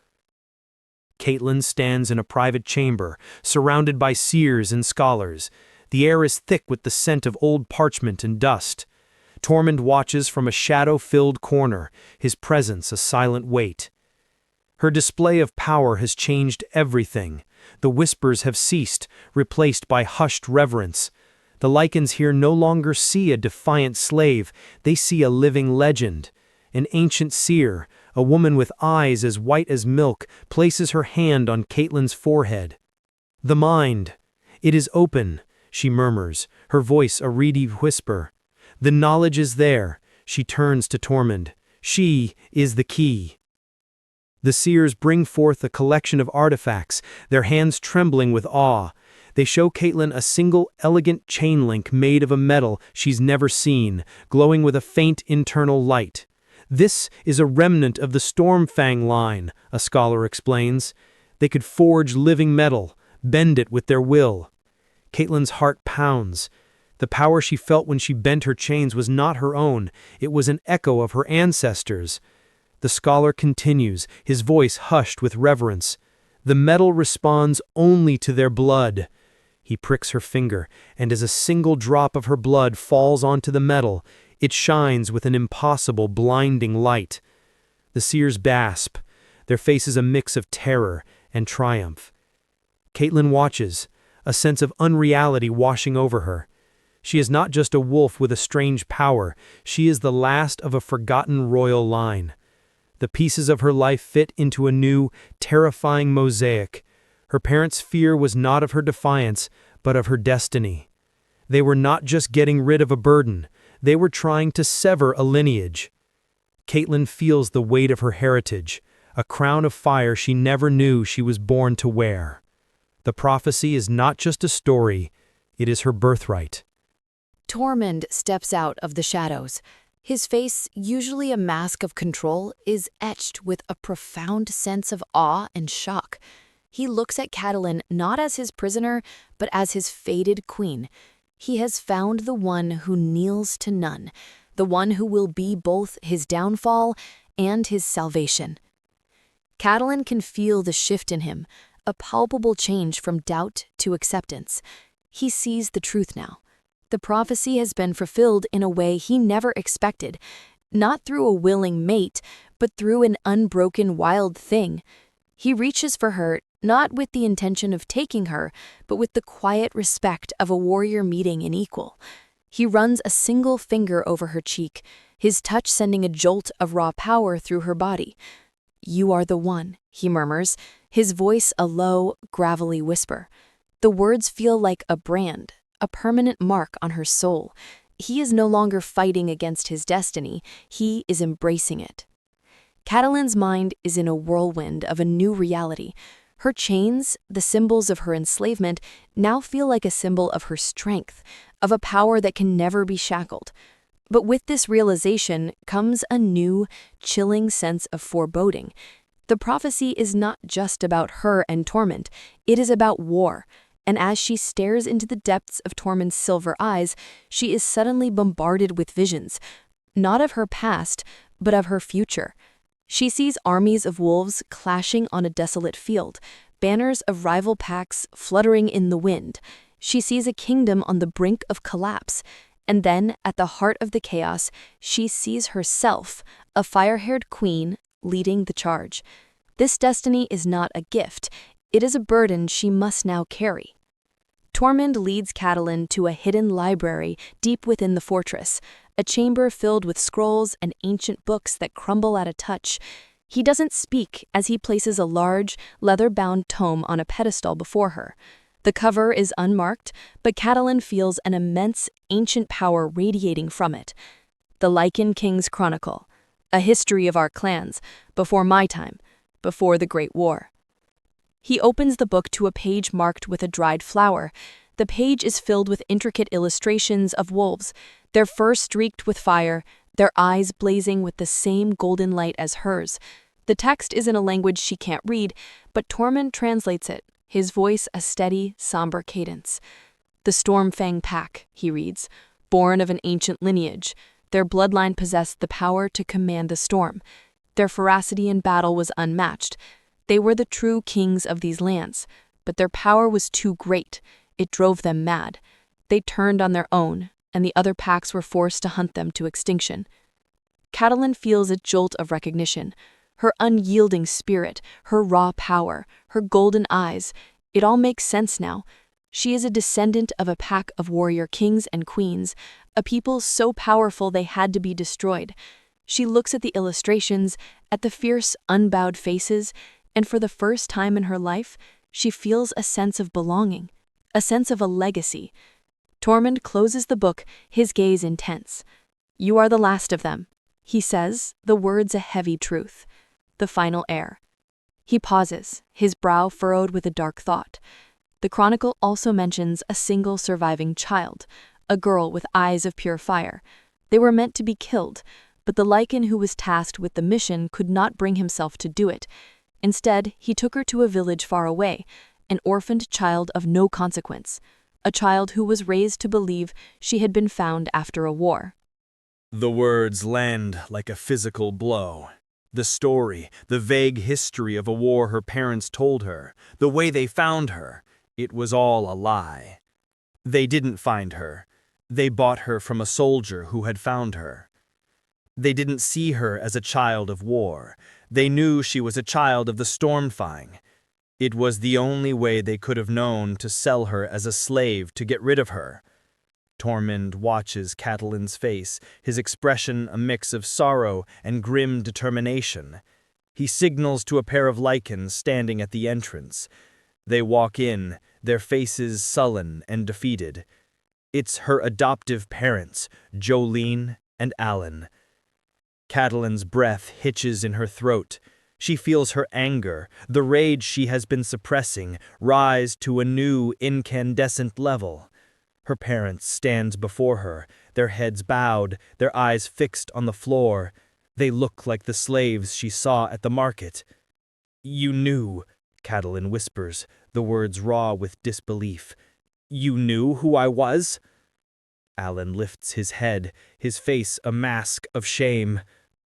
Catelyn stands in a private chamber, surrounded by seers and scholars. The air is thick with the scent of old parchment and dust. Tormund watches from a shadow-filled corner, his presence a silent weight. Her display of power has changed everything. The whispers have ceased, replaced by hushed reverence. The Lycans here no longer see a defiant slave, they see a living legend. An ancient seer, a woman with eyes as white as milk, places her hand on Catelyn's forehead. "The mind. It is open," she murmurs, her voice a reedy whisper. "The knowledge is there." She turns to Tormund. "She is the key." The seers bring forth a collection of artifacts, their hands trembling with awe. They show Catelyn a single, elegant chain link made of a metal she's never seen, glowing with a faint internal light. "This is a remnant of the Stormfang line," a scholar explains. "They could forge living metal, bend it with their will." Catelyn's heart pounds. The power she felt when she bent her chains was not her own, it was an echo of her ancestors. The scholar continues, his voice hushed with reverence. "The metal responds only to their blood." He pricks her finger, and as a single drop of her blood falls onto the metal, it shines with an impossible, blinding light. The seers gasp, their faces a mix of terror and triumph. Catelyn watches, a sense of unreality washing over her. She is not just a wolf with a strange power, she is the last of a forgotten royal line. The pieces of her life fit into a new, terrifying mosaic. Her parents' fear was not of her defiance, but of her destiny. They were not just getting rid of a burden, they were trying to sever a lineage. Catelyn feels the weight of her heritage, a crown of fire she never knew she was born to wear. The prophecy is not just a story, it is her birthright. Tormund steps out of the shadows. His face, usually a mask of control, is etched with a profound sense of awe and shock. He looks at Catelyn not as his prisoner, but as his fated queen. He has found the one who kneels to none, the one who will be both his downfall and his salvation. Catelyn can feel the shift in him, a palpable change from doubt to acceptance. He sees the truth now. The prophecy has been fulfilled in a way he never expected, not through a willing mate, but through an unbroken wild thing. He reaches for her, not with the intention of taking her, but with the quiet respect of a warrior meeting an equal. He runs a single finger over her cheek, his touch sending a jolt of raw power through her body. "You are the one," he murmurs, his voice a low, gravelly whisper. The words feel like a brand, a permanent mark on her soul. He is no longer fighting against his destiny, he is embracing it. Catelyn's mind is in a whirlwind of a new reality. Her chains, the symbols of her enslavement, now feel like a symbol of her strength, of a power that can never be shackled. But with this realization comes a new, chilling sense of foreboding. The prophecy is not just about her and Tormund, it is about war. And as she stares into the depths of Tormund's silver eyes, she is suddenly bombarded with visions, not of her past, but of her future. She sees armies of wolves clashing on a desolate field, banners of rival packs fluttering in the wind. She sees a kingdom on the brink of collapse, and then, at the heart of the chaos, she sees herself, a fire-haired queen, leading the charge. This destiny is not a gift, it is a burden she must now carry. Tormund leads Catelyn to a hidden library deep within the fortress, a chamber filled with scrolls and ancient books that crumble at a touch. He doesn't speak as he places a large, leather-bound tome on a pedestal before her. The cover is unmarked, but Catelyn feels an immense, ancient power radiating from it. The Lycan King's Chronicle, a history of our clans, before my time, before the Great War. He opens the book to a page marked with a dried flower. The page is filled with intricate illustrations of wolves, their fur streaked with fire, their eyes blazing with the same golden light as hers. The text is in a language she can't read, but Tormund translates it, his voice a steady, somber cadence. "The Stormfang Pack," he reads, "born of an ancient lineage. Their bloodline possessed the power to command the storm. Their ferocity in battle was unmatched. They were the true kings of these lands, but their power was too great. It drove them mad. They turned on their own, and the other packs were forced to hunt them to extinction. Catelyn feels a jolt of recognition. Her unyielding spirit, her raw power, her golden eyes, it all makes sense now. She is a descendant of a pack of warrior kings and queens, a people so powerful they had to be destroyed. She looks at the illustrations, at the fierce, unbowed faces, and for the first time in her life, she feels a sense of belonging, a sense of a legacy. Tormund closes the book, his gaze intense. "You are the last of them," he says, the words a heavy truth. The final heir. He pauses, his brow furrowed with a dark thought. The chronicle also mentions a single surviving child, a girl with eyes of pure fire. They were meant to be killed, but the Lycan who was tasked with the mission could not bring himself to do it. Instead, he took her to a village far away, an orphaned child of no consequence, a child who was raised to believe she had been found after a war. The words land like a physical blow. The story, the vague history of a war her parents told her, the way they found her, it was all a lie. They didn't find her. They bought her from a soldier who had found her. They didn't see her as a child of war. They knew she was a child of the Stormfang. It was the only way they could have known to sell her as a slave to get rid of her. Tormund watches Catelyn's face, his expression a mix of sorrow and grim determination. He signals to a pair of Lycans standing at the entrance. They walk in, their faces sullen and defeated. It's her adoptive parents, Jolene and Alan. Catelyn's breath hitches in her throat. She feels her anger, the rage she has been suppressing, rise to a new, incandescent level. Her parents stand before her, their heads bowed, their eyes fixed on the floor. They look like the slaves she saw at the market. "You knew," Catelyn whispers, the words raw with disbelief. "You knew who I was?" Alan lifts his head, his face a mask of shame.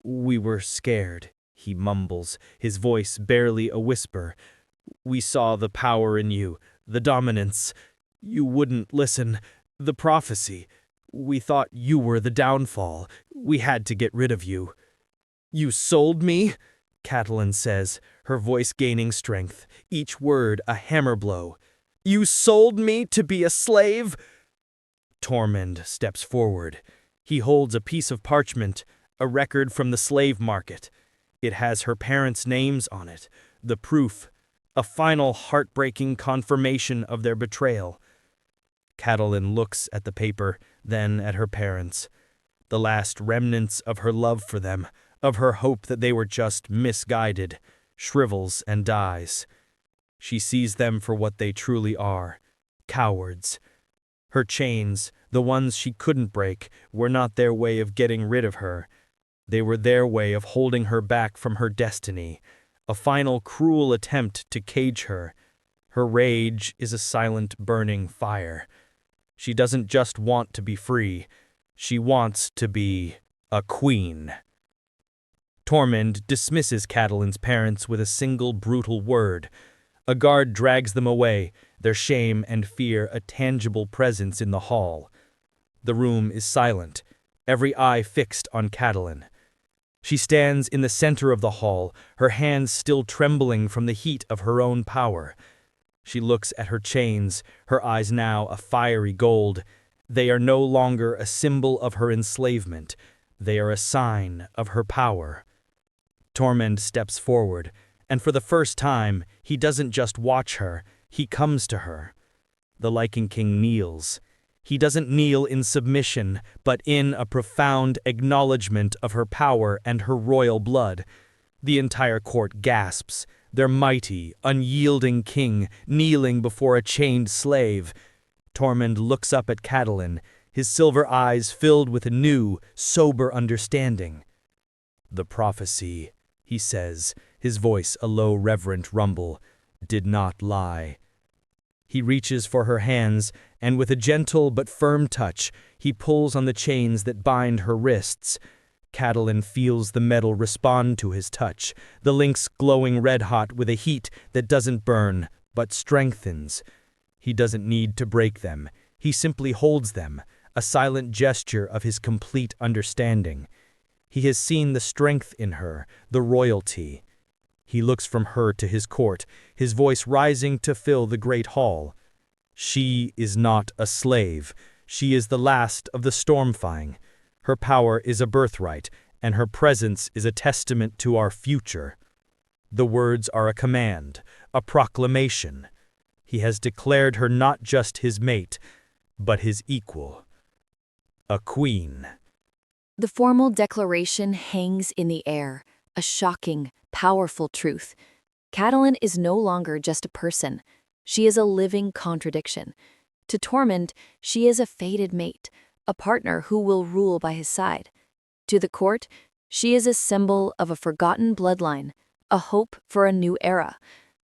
"We were scared," he mumbles, his voice barely a whisper. "We saw the power in you, the dominance. You wouldn't listen. The prophecy. We thought you were the downfall. We had to get rid of you." "You sold me?" Catelyn says, her voice gaining strength, each word a hammer blow. "You sold me to be a slave?" Tormund steps forward. He holds a piece of parchment, a record from the slave market. It has her parents' names on it, the proof, a final heartbreaking confirmation of their betrayal. Catelyn looks at the paper, then at her parents. The last remnants of her love for them, of her hope that they were just misguided, shrivels and dies. She sees them for what they truly are, cowards. Her chains, the ones she couldn't break, were not their way of getting rid of her. They were their way of holding her back from her destiny, a final cruel attempt to cage her. Her rage is a silent, burning fire. She doesn't just want to be free. She wants to be a queen. Tormund dismisses Catelyn's parents with a single brutal word. A guard drags them away, their shame and fear a tangible presence in the hall. The room is silent, every eye fixed on Catelyn. She stands in the center of the hall, her hands still trembling from the heat of her own power. She looks at her chains, her eyes now a fiery gold. They are no longer a symbol of her enslavement. They are a sign of her power. Tormund steps forward, and for the first time, he doesn't just watch her, he comes to her. The Lycan King kneels. He doesn't kneel in submission, but in a profound acknowledgement of her power and her royal blood. The entire court gasps, their mighty, unyielding king kneeling before a chained slave. Tormund looks up at Catelyn, his silver eyes filled with a new, sober understanding. "The prophecy," he says, his voice a low, reverent rumble, "did not lie." He reaches for her hands, and with a gentle but firm touch, he pulls on the chains that bind her wrists. Catelyn feels the metal respond to his touch, the links glowing red-hot with a heat that doesn't burn, but strengthens. He doesn't need to break them. He simply holds them, a silent gesture of his complete understanding. He has seen the strength in her, the royalty. He looks from her to his court, his voice rising to fill the great hall. She is not a slave. She is the last of the Stormfang. Her power is a birthright, and her presence is a testament to our future. The words are a command, a proclamation. He has declared her not just his mate, but his equal. A queen. The formal declaration hangs in the air, a shocking, powerful truth. Catelyn is no longer just a person. She is a living contradiction. To Tormund, she is a fated mate, a partner who will rule by his side. To the court, she is a symbol of a forgotten bloodline, a hope for a new era.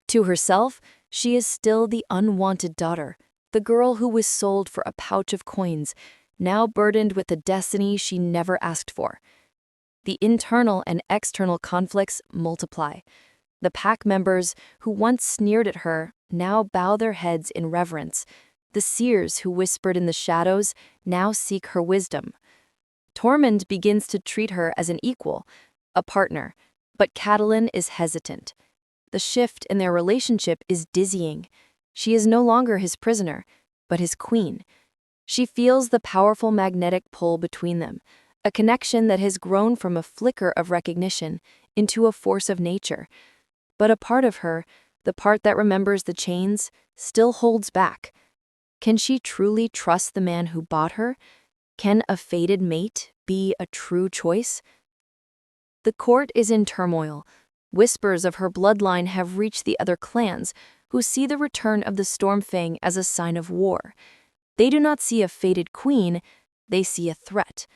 To herself, she is still the unwanted daughter, the girl who was sold for a pouch of coins, now burdened with the destiny she never asked for. The internal and external conflicts multiply. The pack members who once sneered at her now bow their heads in reverence. The seers who whispered in the shadows now seek her wisdom. Tormund begins to treat her as an equal, a partner, but Catelyn is hesitant. The shift in their relationship is dizzying. She is no longer his prisoner, but his queen. She feels the powerful magnetic pull between them, a connection that has grown from a flicker of recognition into a force of nature. But a part of her, the part that remembers the chains, still holds back. Can she truly trust the man who bought her? Can a fated mate be a true choice? The court is in turmoil. Whispers of her bloodline have reached the other clans, who see the return of the Stormfang as a sign of war. They do not see a fated queen, they see a threat.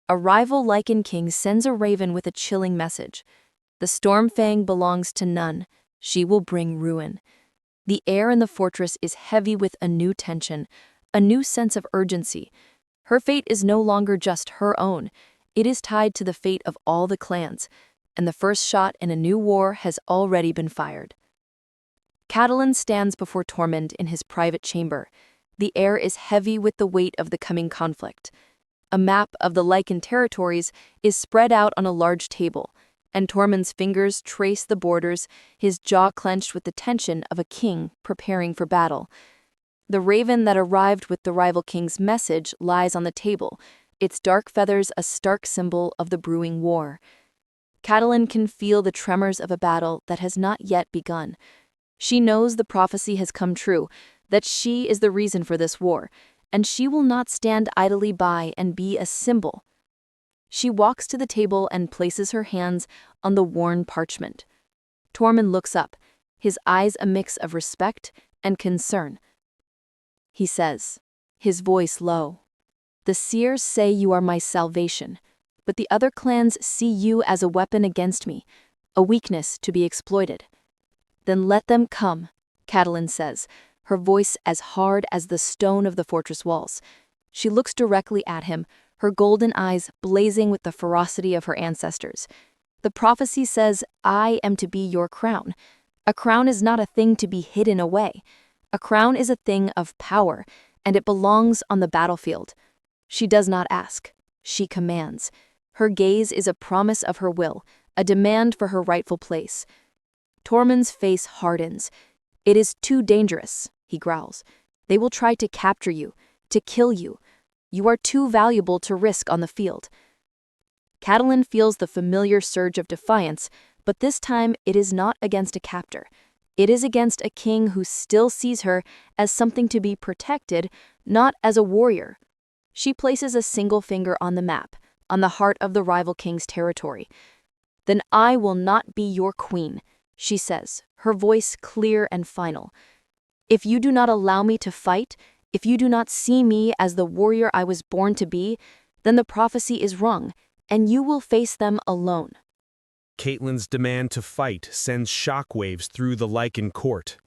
A rival Lycan King sends a raven with a chilling message. The Stormfang belongs to none. She will bring ruin. The air in the fortress is heavy with a new tension, a new sense of urgency. Her fate is no longer just her own. It is tied to the fate of all the clans, and the first shot in a new war has already been fired. Catelyn stands before Tormund in his private chamber. The air is heavy with the weight of the coming conflict. A map of the Lycan territories is spread out on a large table, and Tormund's fingers trace the borders, his jaw clenched with the tension of a king preparing for battle. The raven that arrived with the rival king's message lies on the table, its dark feathers a stark symbol of the brewing war. Catelyn can feel the tremors of a battle that has not yet begun. She knows the prophecy has come true, that she is the reason for this war, and she will not stand idly by and be a symbol. She walks to the table and places her hands on the worn parchment. Tormund looks up, his eyes a mix of respect and concern. He says, his voice low, "The seers say you are my salvation, but the other clans see you as a weapon against me, a weakness to be exploited." "Then let them come," Catelyn says, her voice as hard as the stone of the fortress walls. She looks directly at him, her golden eyes blazing with the ferocity of her ancestors. The prophecy says, "I am to be your crown." A crown is not a thing to be hidden away. A crown is a thing of power, and it belongs on the battlefield. She does not ask. She commands. Her gaze is a promise of her will, a demand for her rightful place. Tormund's face hardens. "It is too dangerous," he growls. "They will try to capture you, to kill you. You are too valuable to risk on the field." Catelyn feels the familiar surge of defiance, but this time it is not against a captor. It is against a king who still sees her as something to be protected, not as a warrior. She places a single finger on the map, on the heart of the rival king's territory. "Then I will not be your queen," she says, her voice clear and final. "If you do not allow me to fight, if you do not see me as the warrior I was born to be, then the prophecy is wrong, and you will face them alone." Catelyn's demand to fight sends shockwaves through the Lycan court.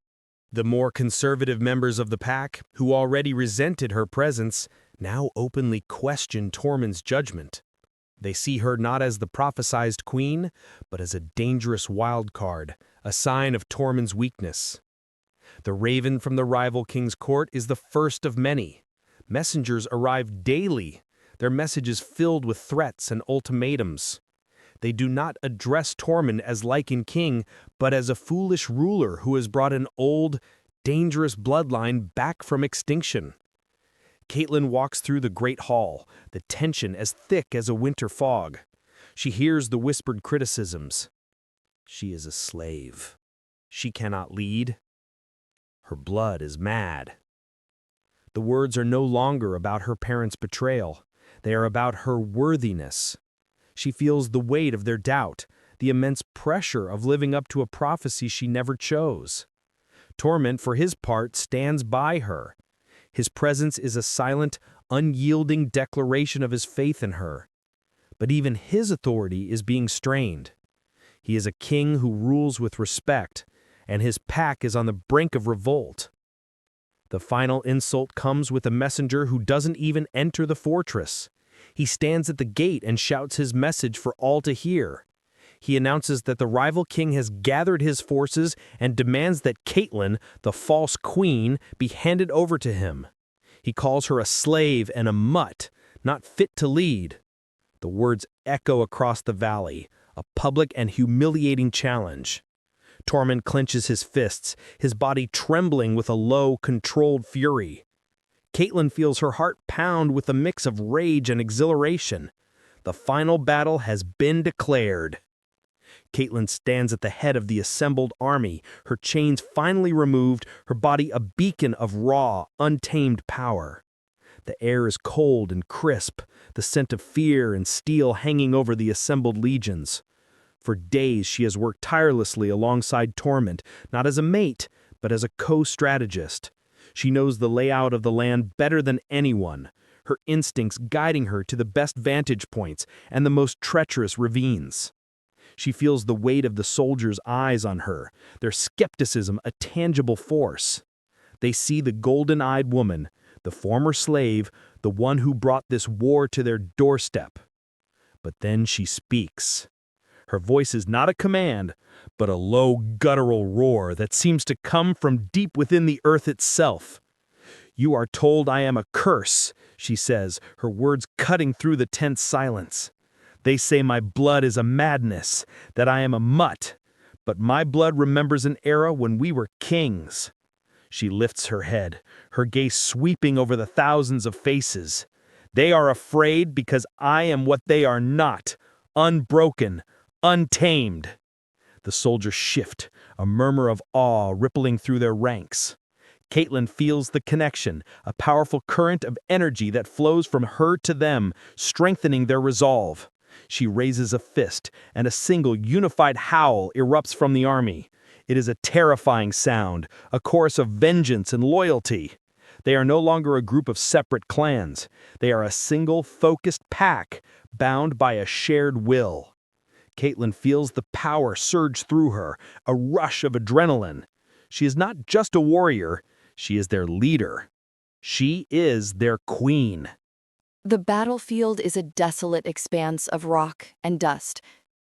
The more conservative members of the pack, who already resented her presence, now openly question Tormund's judgment. They see her not as the prophesized queen, but as a dangerous wild card, a sign of Tormund's weakness. The raven from the rival king's court is the first of many. Messengers arrive daily, their messages filled with threats and ultimatums. They do not address Tormund as Lycan King, but as a foolish ruler who has brought an old, dangerous bloodline back from extinction. Catelyn walks through the great hall, the tension as thick as a winter fog. She hears the whispered criticisms. She is a slave. She cannot lead. Her blood is mad. The words are no longer about her parents' betrayal. They are about her worthiness. She feels the weight of their doubt, the immense pressure of living up to a prophecy she never chose. Tormund, for his part, stands by her. His presence is a silent, unyielding declaration of his faith in her. But even his authority is being strained. He is a king who rules with respect, and his pack is on the brink of revolt. The final insult comes with a messenger who doesn't even enter the fortress. He stands at the gate and shouts his message for all to hear. He announces that the rival king has gathered his forces and demands that Catelyn, the false queen, be handed over to him. He calls her a slave and a mutt, not fit to lead. The words echo across the valley, a public and humiliating challenge. Tormund clenches his fists, his body trembling with a low, controlled fury. Catelyn feels her heart pound with a mix of rage and exhilaration. The final battle has been declared. Catelyn stands at the head of the assembled army, her chains finally removed, her body a beacon of raw, untamed power. The air is cold and crisp, the scent of fear and steel hanging over the assembled legions. For days she has worked tirelessly alongside Tormund, not as a mate, but as a co-strategist. She knows the layout of the land better than anyone, her instincts guiding her to the best vantage points and the most treacherous ravines. She feels the weight of the soldiers' eyes on her, their skepticism a tangible force. They see the golden-eyed woman, the former slave, the one who brought this war to their doorstep. But then she speaks. Her voice is not a command, but a low guttural roar that seems to come from deep within the earth itself. "You are told I am a curse," she says, her words cutting through the tense silence. "They say my blood is a madness, that I am a mutt, but my blood remembers an era when we were kings." She lifts her head, her gaze sweeping over the thousands of faces. "They are afraid because I am what they are not, unbroken, untamed." The soldiers shift, a murmur of awe rippling through their ranks. Catelyn feels the connection, a powerful current of energy that flows from her to them, strengthening their resolve. She raises a fist, and a single unified howl erupts from the army. It is a terrifying sound, a chorus of vengeance and loyalty. They are no longer a group of separate clans. They are a single, focused pack, bound by a shared will. Catelyn feels the power surge through her, a rush of adrenaline. She is not just a warrior, she is their leader. She is their queen. The battlefield is a desolate expanse of rock and dust.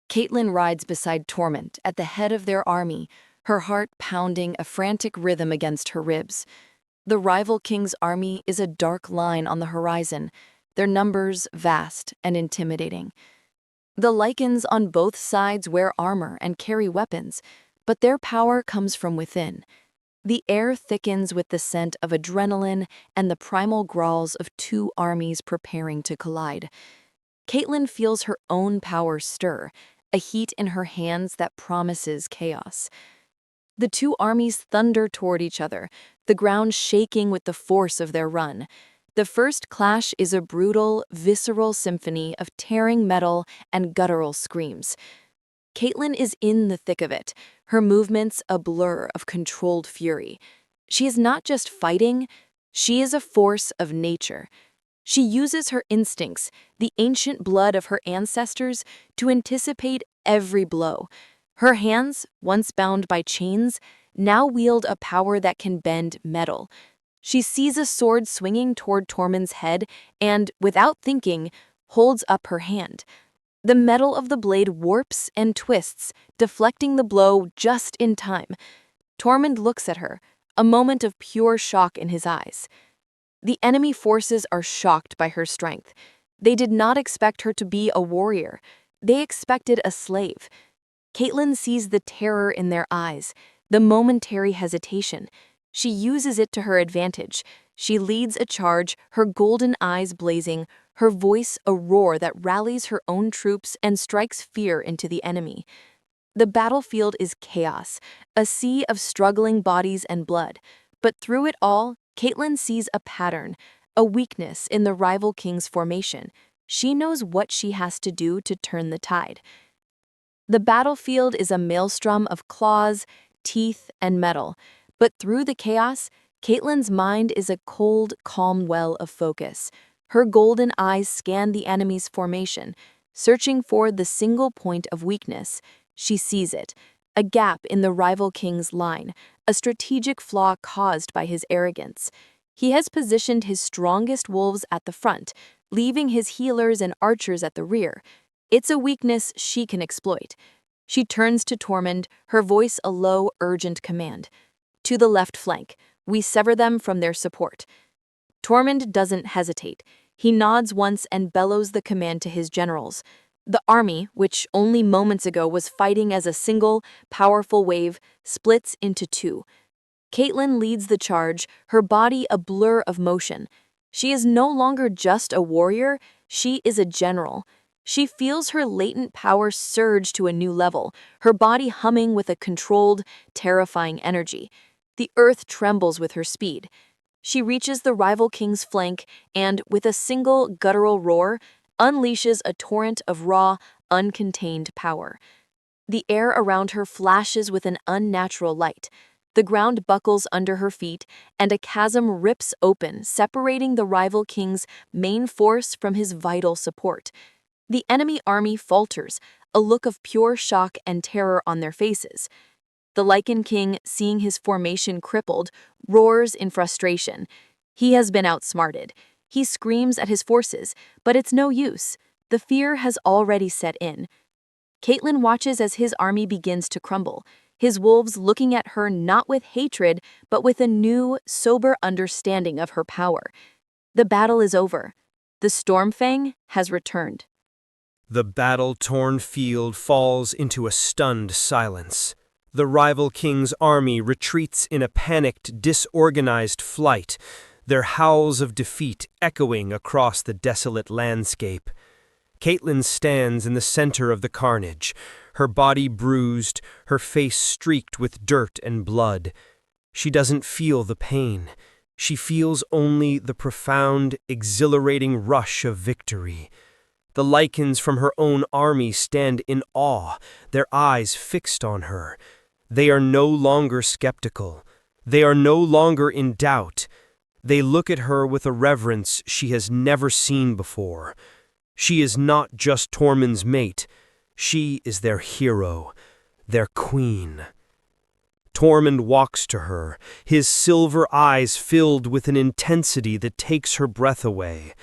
Catelyn rides beside Tormund at the head of their army, her heart pounding a frantic rhythm against her ribs. The rival king's army is a dark line on the horizon, their numbers vast and intimidating. The Lycans on both sides wear armor and carry weapons, but their power comes from within. The air thickens with the scent of adrenaline and the primal growls of two armies preparing to collide. Catelyn feels her own power stir, a heat in her hands that promises chaos. The two armies thunder toward each other, the ground shaking with the force of their run. The first clash is a brutal, visceral symphony of tearing metal and guttural screams. Catelyn is in the thick of it, her movements a blur of controlled fury. She is not just fighting, she is a force of nature. She uses her instincts, the ancient blood of her ancestors, to anticipate every blow. Her hands, once bound by chains, now wield a power that can bend metal. She sees a sword swinging toward Tormund's head and, without thinking, holds up her hand. The metal of the blade warps and twists, deflecting the blow just in time. Tormund looks at her, a moment of pure shock in his eyes. The enemy forces are shocked by her strength. They did not expect her to be a warrior. They expected a slave. Catelyn sees the terror in their eyes, the momentary hesitation. She uses it to her advantage. She leads a charge, her golden eyes blazing, her voice a roar that rallies her own troops and strikes fear into the enemy. The battlefield is chaos, a sea of struggling bodies and blood. But through it all, Catelyn sees a pattern, a weakness in the rival king's formation. She knows what she has to do to turn the tide. The battlefield is a maelstrom of claws, teeth, and metal. But through the chaos, Catelyn's mind is a cold, calm well of focus. Her golden eyes scan the enemy's formation, searching for the single point of weakness. She sees it, a gap in the rival king's line, a strategic flaw caused by his arrogance. He has positioned his strongest wolves at the front, leaving his healers and archers at the rear. It's a weakness she can exploit. She turns to Tormund, her voice a low, urgent command. To the left flank, we sever them from their support. Tormund doesn't hesitate. He nods once and bellows the command to his generals. The army, which only moments ago was fighting as a single, powerful wave, splits into two. Catelyn leads the charge, her body a blur of motion. She is no longer just a warrior, she is a general. She feels her latent power surge to a new level, her body humming with a controlled, terrifying energy. The earth trembles with her speed. She reaches the rival king's flank and, with a single guttural roar, unleashes a torrent of raw, uncontained power. The air around her flashes with an unnatural light. The ground buckles under her feet, and a chasm rips open, separating the rival king's main force from his vital support. The enemy army falters, a look of pure shock and terror on their faces. The Lycan King, seeing his formation crippled, roars in frustration. He has been outsmarted. He screams at his forces, but it's no use. The fear has already set in. Catelyn watches as his army begins to crumble, his wolves looking at her not with hatred, but with a new, sober understanding of her power. The battle is over. The Stormfang has returned. The battle-torn field falls into a stunned silence. The rival king's army retreats in a panicked, disorganized flight, their howls of defeat echoing across the desolate landscape. Catelyn stands in the center of the carnage, her body bruised, her face streaked with dirt and blood. She doesn't feel the pain. She feels only the profound, exhilarating rush of victory. The Lycans from her own army stand in awe, their eyes fixed on her. They are no longer skeptical. They are no longer in doubt. They look at her with a reverence she has never seen before. She is not just Tormund's mate. She is their hero, their queen. Tormund walks to her, his silver eyes filled with an intensity that takes her breath away.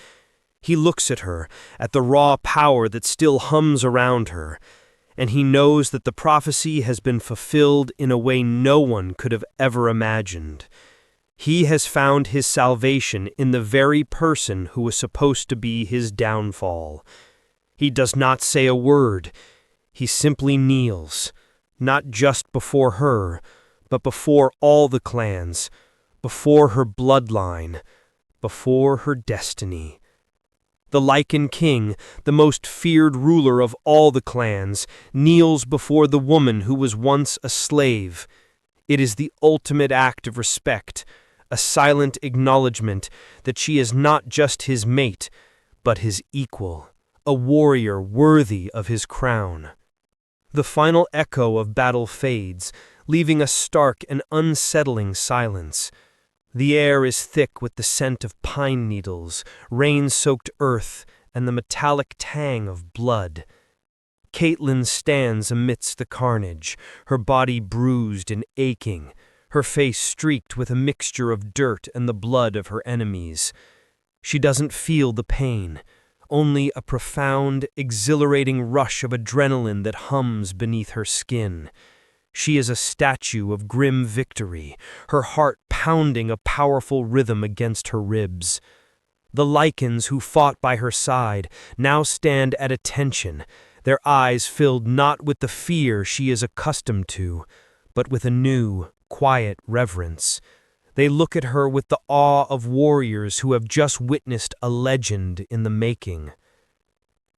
He looks at her, at the raw power that still hums around her, and he knows that the prophecy has been fulfilled in a way no one could have ever imagined. He has found his salvation in the very person who was supposed to be his downfall. He does not say a word. He simply kneels, not just before her, but before all the clans, before her bloodline, before her destiny. The Lycan King, the most feared ruler of all the clans, kneels before the woman who was once a slave. It is the ultimate act of respect, a silent acknowledgement that she is not just his mate, but his equal, a warrior worthy of his crown. The final echo of battle fades, leaving a stark and unsettling silence. The air is thick with the scent of pine needles, rain-soaked earth, and the metallic tang of blood. Catelyn stands amidst the carnage, her body bruised and aching, her face streaked with a mixture of dirt and the blood of her enemies. She doesn't feel the pain, only a profound, exhilarating rush of adrenaline that hums beneath her skin. She is a statue of grim victory, her heart pounding a powerful rhythm against her ribs. The Lycans who fought by her side now stand at attention, their eyes filled not with the fear she is accustomed to, but with a new, quiet reverence. They look at her with the awe of warriors who have just witnessed a legend in the making.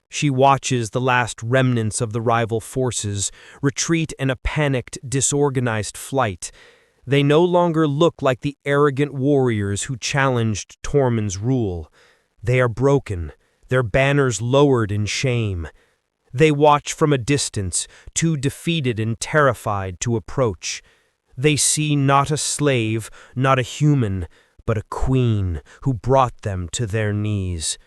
She watches the last remnants of the rival forces retreat in a panicked, disorganized flight. They no longer look like the arrogant warriors who challenged Tormund's rule. They are broken, their banners lowered in shame. They watch from a distance, too defeated and terrified to approach. They see not a slave, not a human, but a queen who brought them to their knees.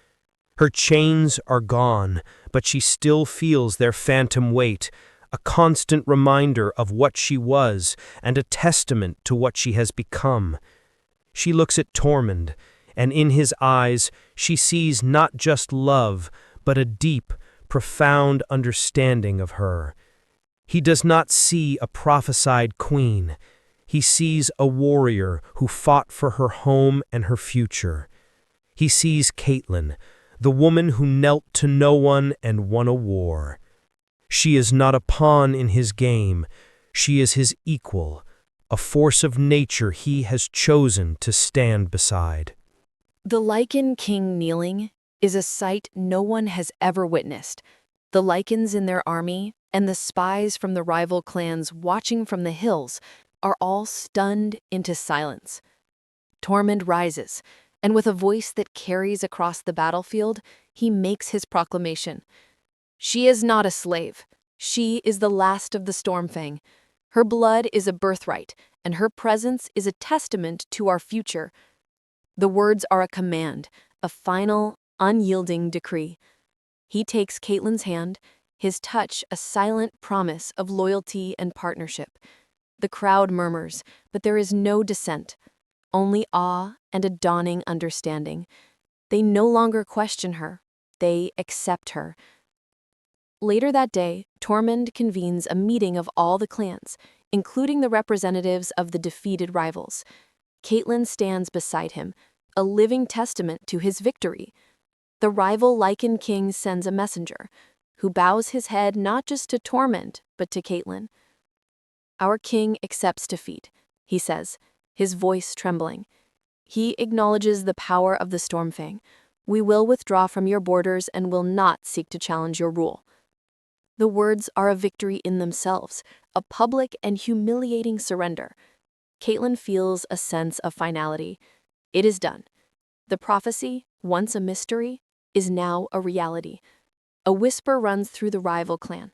Her chains are gone, but she still feels their phantom weight, a constant reminder of what she was and a testament to what she has become. She looks at Tormund, and in his eyes she sees not just love, but a deep, profound understanding of her. He does not see a prophesied queen. He sees a warrior who fought for her home and her future. He sees Catelyn, the woman who knelt to no one and won a war. She is not a pawn in his game. She is his equal, a force of nature he has chosen to stand beside. The Lycan King kneeling is a sight no one has ever witnessed. The Lycans in their army and the spies from the rival clans watching from the hills are all stunned into silence. Tormund rises, and with a voice that carries across the battlefield, he makes his proclamation. She is not a slave. She is the last of the Stormfang. Her blood is a birthright, and her presence is a testament to our future. The words are a command, a final, unyielding decree. He takes Catelyn's hand, his touch a silent promise of loyalty and partnership. The crowd murmurs, but there is no dissent, only awe and a dawning understanding. They no longer question her, they accept her. Later that day, Tormund convenes a meeting of all the clans, including the representatives of the defeated rivals. Catelyn stands beside him, a living testament to his victory. The rival Lycan King sends a messenger, who bows his head not just to Tormund, but to Catelyn. Our king accepts defeat, he says, his voice trembling. He acknowledges the power of the Stormfang. We will withdraw from your borders and will not seek to challenge your rule. The words are a victory in themselves, a public and humiliating surrender. Catelyn feels a sense of finality. It is done. The prophecy, once a mystery, is now a reality. A whisper runs through the rival clan.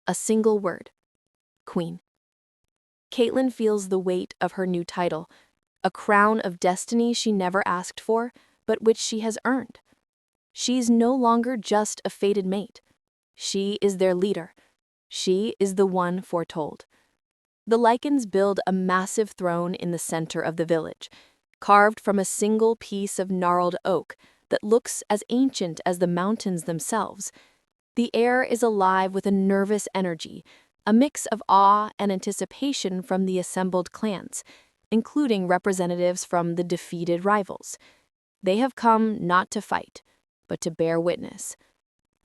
A single word. Queen. Catelyn feels the weight of her new title, a crown of destiny she never asked for, but which she has earned. She's no longer just a fated mate. She is their leader. She is the one foretold. The Lycans build a massive throne in the center of the village, carved from a single piece of gnarled oak that looks as ancient as the mountains themselves. The air is alive with a nervous energy, a mix of awe and anticipation from the assembled clans, including representatives from the defeated rivals. They have come not to fight, but to bear witness.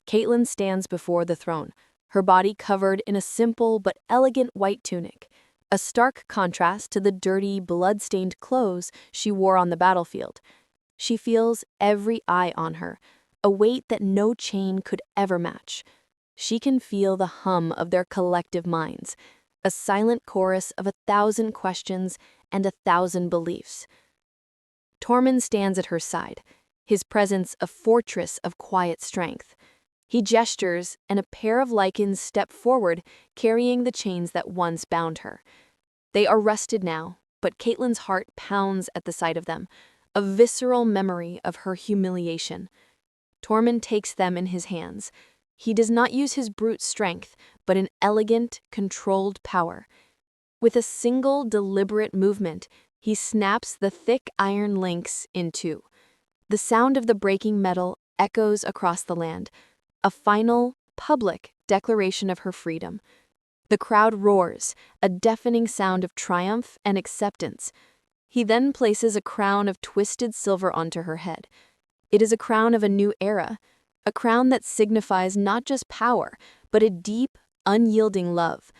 Catelyn stands before the throne, her body covered in a simple but elegant white tunic, a stark contrast to the dirty, blood-stained clothes she wore on the battlefield. She feels every eye on her, a weight that no chain could ever match. She can feel the hum of their collective minds, a silent chorus of 1,000 questions and 1,000 beliefs. Tormund stands at her side, his presence a fortress of quiet strength. He gestures, and a pair of Lycans step forward, carrying the chains that once bound her. They are rusted now, but Catelyn's heart pounds at the sight of them, a visceral memory of her humiliation. Tormund takes them in his hands. He does not use his brute strength, but an elegant, controlled power. With a single, deliberate movement, he snaps the thick iron links in two. The sound of the breaking metal echoes across the land, a final, public declaration of her freedom. The crowd roars, a deafening sound of triumph and acceptance. He then places a crown of twisted silver onto her head. It is a crown of a new era, a crown that signifies not just power, but a deep, unyielding love.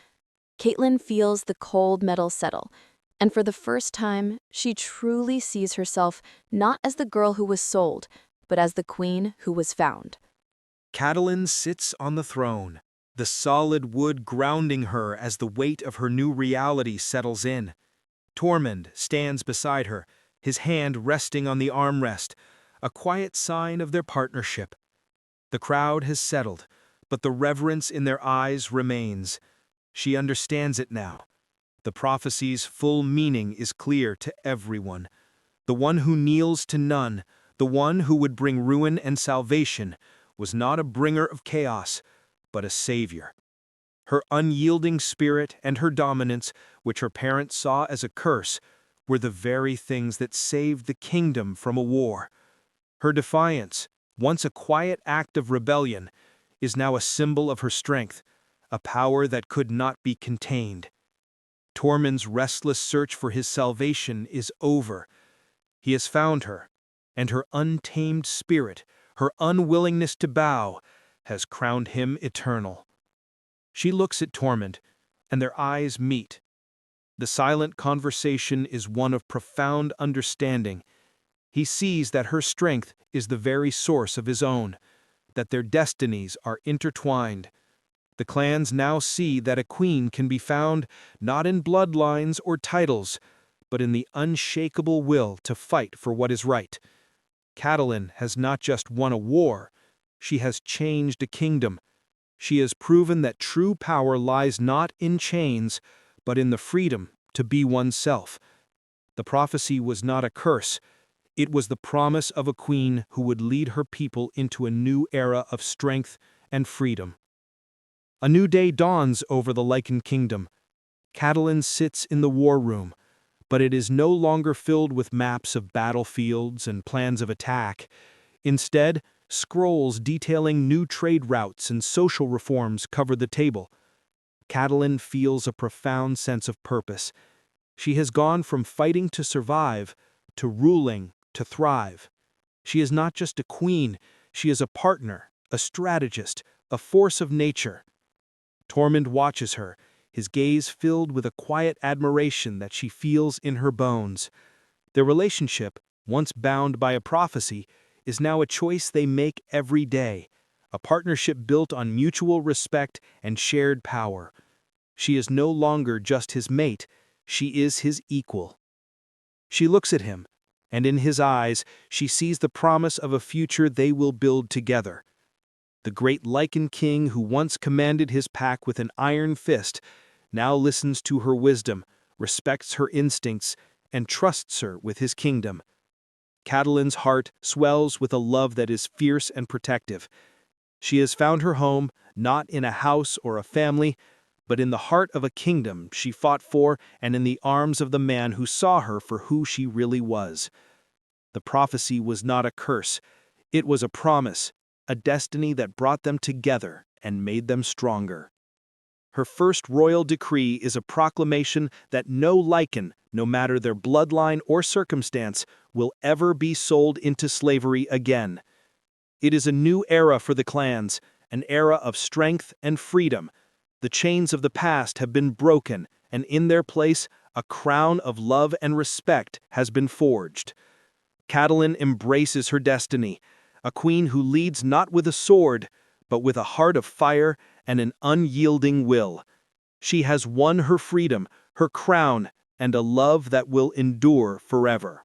Catelyn feels the cold metal settle, and for the first time, she truly sees herself not as the girl who was sold, but as the queen who was found. Catelyn sits on the throne, the solid wood grounding her as the weight of her new reality settles in. Tormund stands beside her, his hand resting on the armrest, a quiet sign of their partnership. The crowd has settled, but the reverence in their eyes remains. She understands it now. The prophecy's full meaning is clear to everyone. The one who kneels to none, the one who would bring ruin and salvation, was not a bringer of chaos, but a savior. Her unyielding spirit and her dominance, which her parents saw as a curse, were the very things that saved the kingdom from a war. Her defiance, once a quiet act of rebellion, is now a symbol of her strength, a power that could not be contained. Tormund's restless search for his salvation is over. He has found her, and her untamed spirit, her unwillingness to bow, has crowned him eternal. She looks at Tormund, and their eyes meet. The silent conversation is one of profound understanding. He sees that her strength is the very source of his own, that their destinies are intertwined. The clans now see that a queen can be found not in bloodlines or titles, but in the unshakable will to fight for what is right. Catelyn has not just won a war, she has changed a kingdom. She has proven that true power lies not in chains, but in the freedom to be oneself. The prophecy was not a curse. It was the promise of a queen who would lead her people into a new era of strength and freedom. A new day dawns over the Lycan kingdom. Catelyn sits in the war room, but it is no longer filled with maps of battlefields and plans of attack. Instead, scrolls detailing new trade routes and social reforms cover the table. Catelyn feels a profound sense of purpose. She has gone from fighting to survive to ruling to thrive. She is not just a queen, she is a partner, a strategist, a force of nature. Tormund watches her, his gaze filled with a quiet admiration that she feels in her bones. Their relationship, once bound by a prophecy, is now a choice they make every day, a partnership built on mutual respect and shared power. She is no longer just his mate, she is his equal. She looks at him, and in his eyes she sees the promise of a future they will build together. The great Lycan King who once commanded his pack with an iron fist now listens to her wisdom, respects her instincts, and trusts her with his kingdom. Catelyn's heart swells with a love that is fierce and protective. She has found her home, not in a house or a family, but in the heart of a kingdom she fought for and in the arms of the man who saw her for who she really was. The prophecy was not a curse. It was a promise, a destiny that brought them together and made them stronger. Her first royal decree is a proclamation that no Lycan, no matter their bloodline or circumstance, will ever be sold into slavery again. It is a new era for the clans, an era of strength and freedom. The chains of the past have been broken, and in their place, a crown of love and respect has been forged. Catelyn embraces her destiny, a queen who leads not with a sword, but with a heart of fire and an unyielding will. She has won her freedom, her crown, and a love that will endure forever.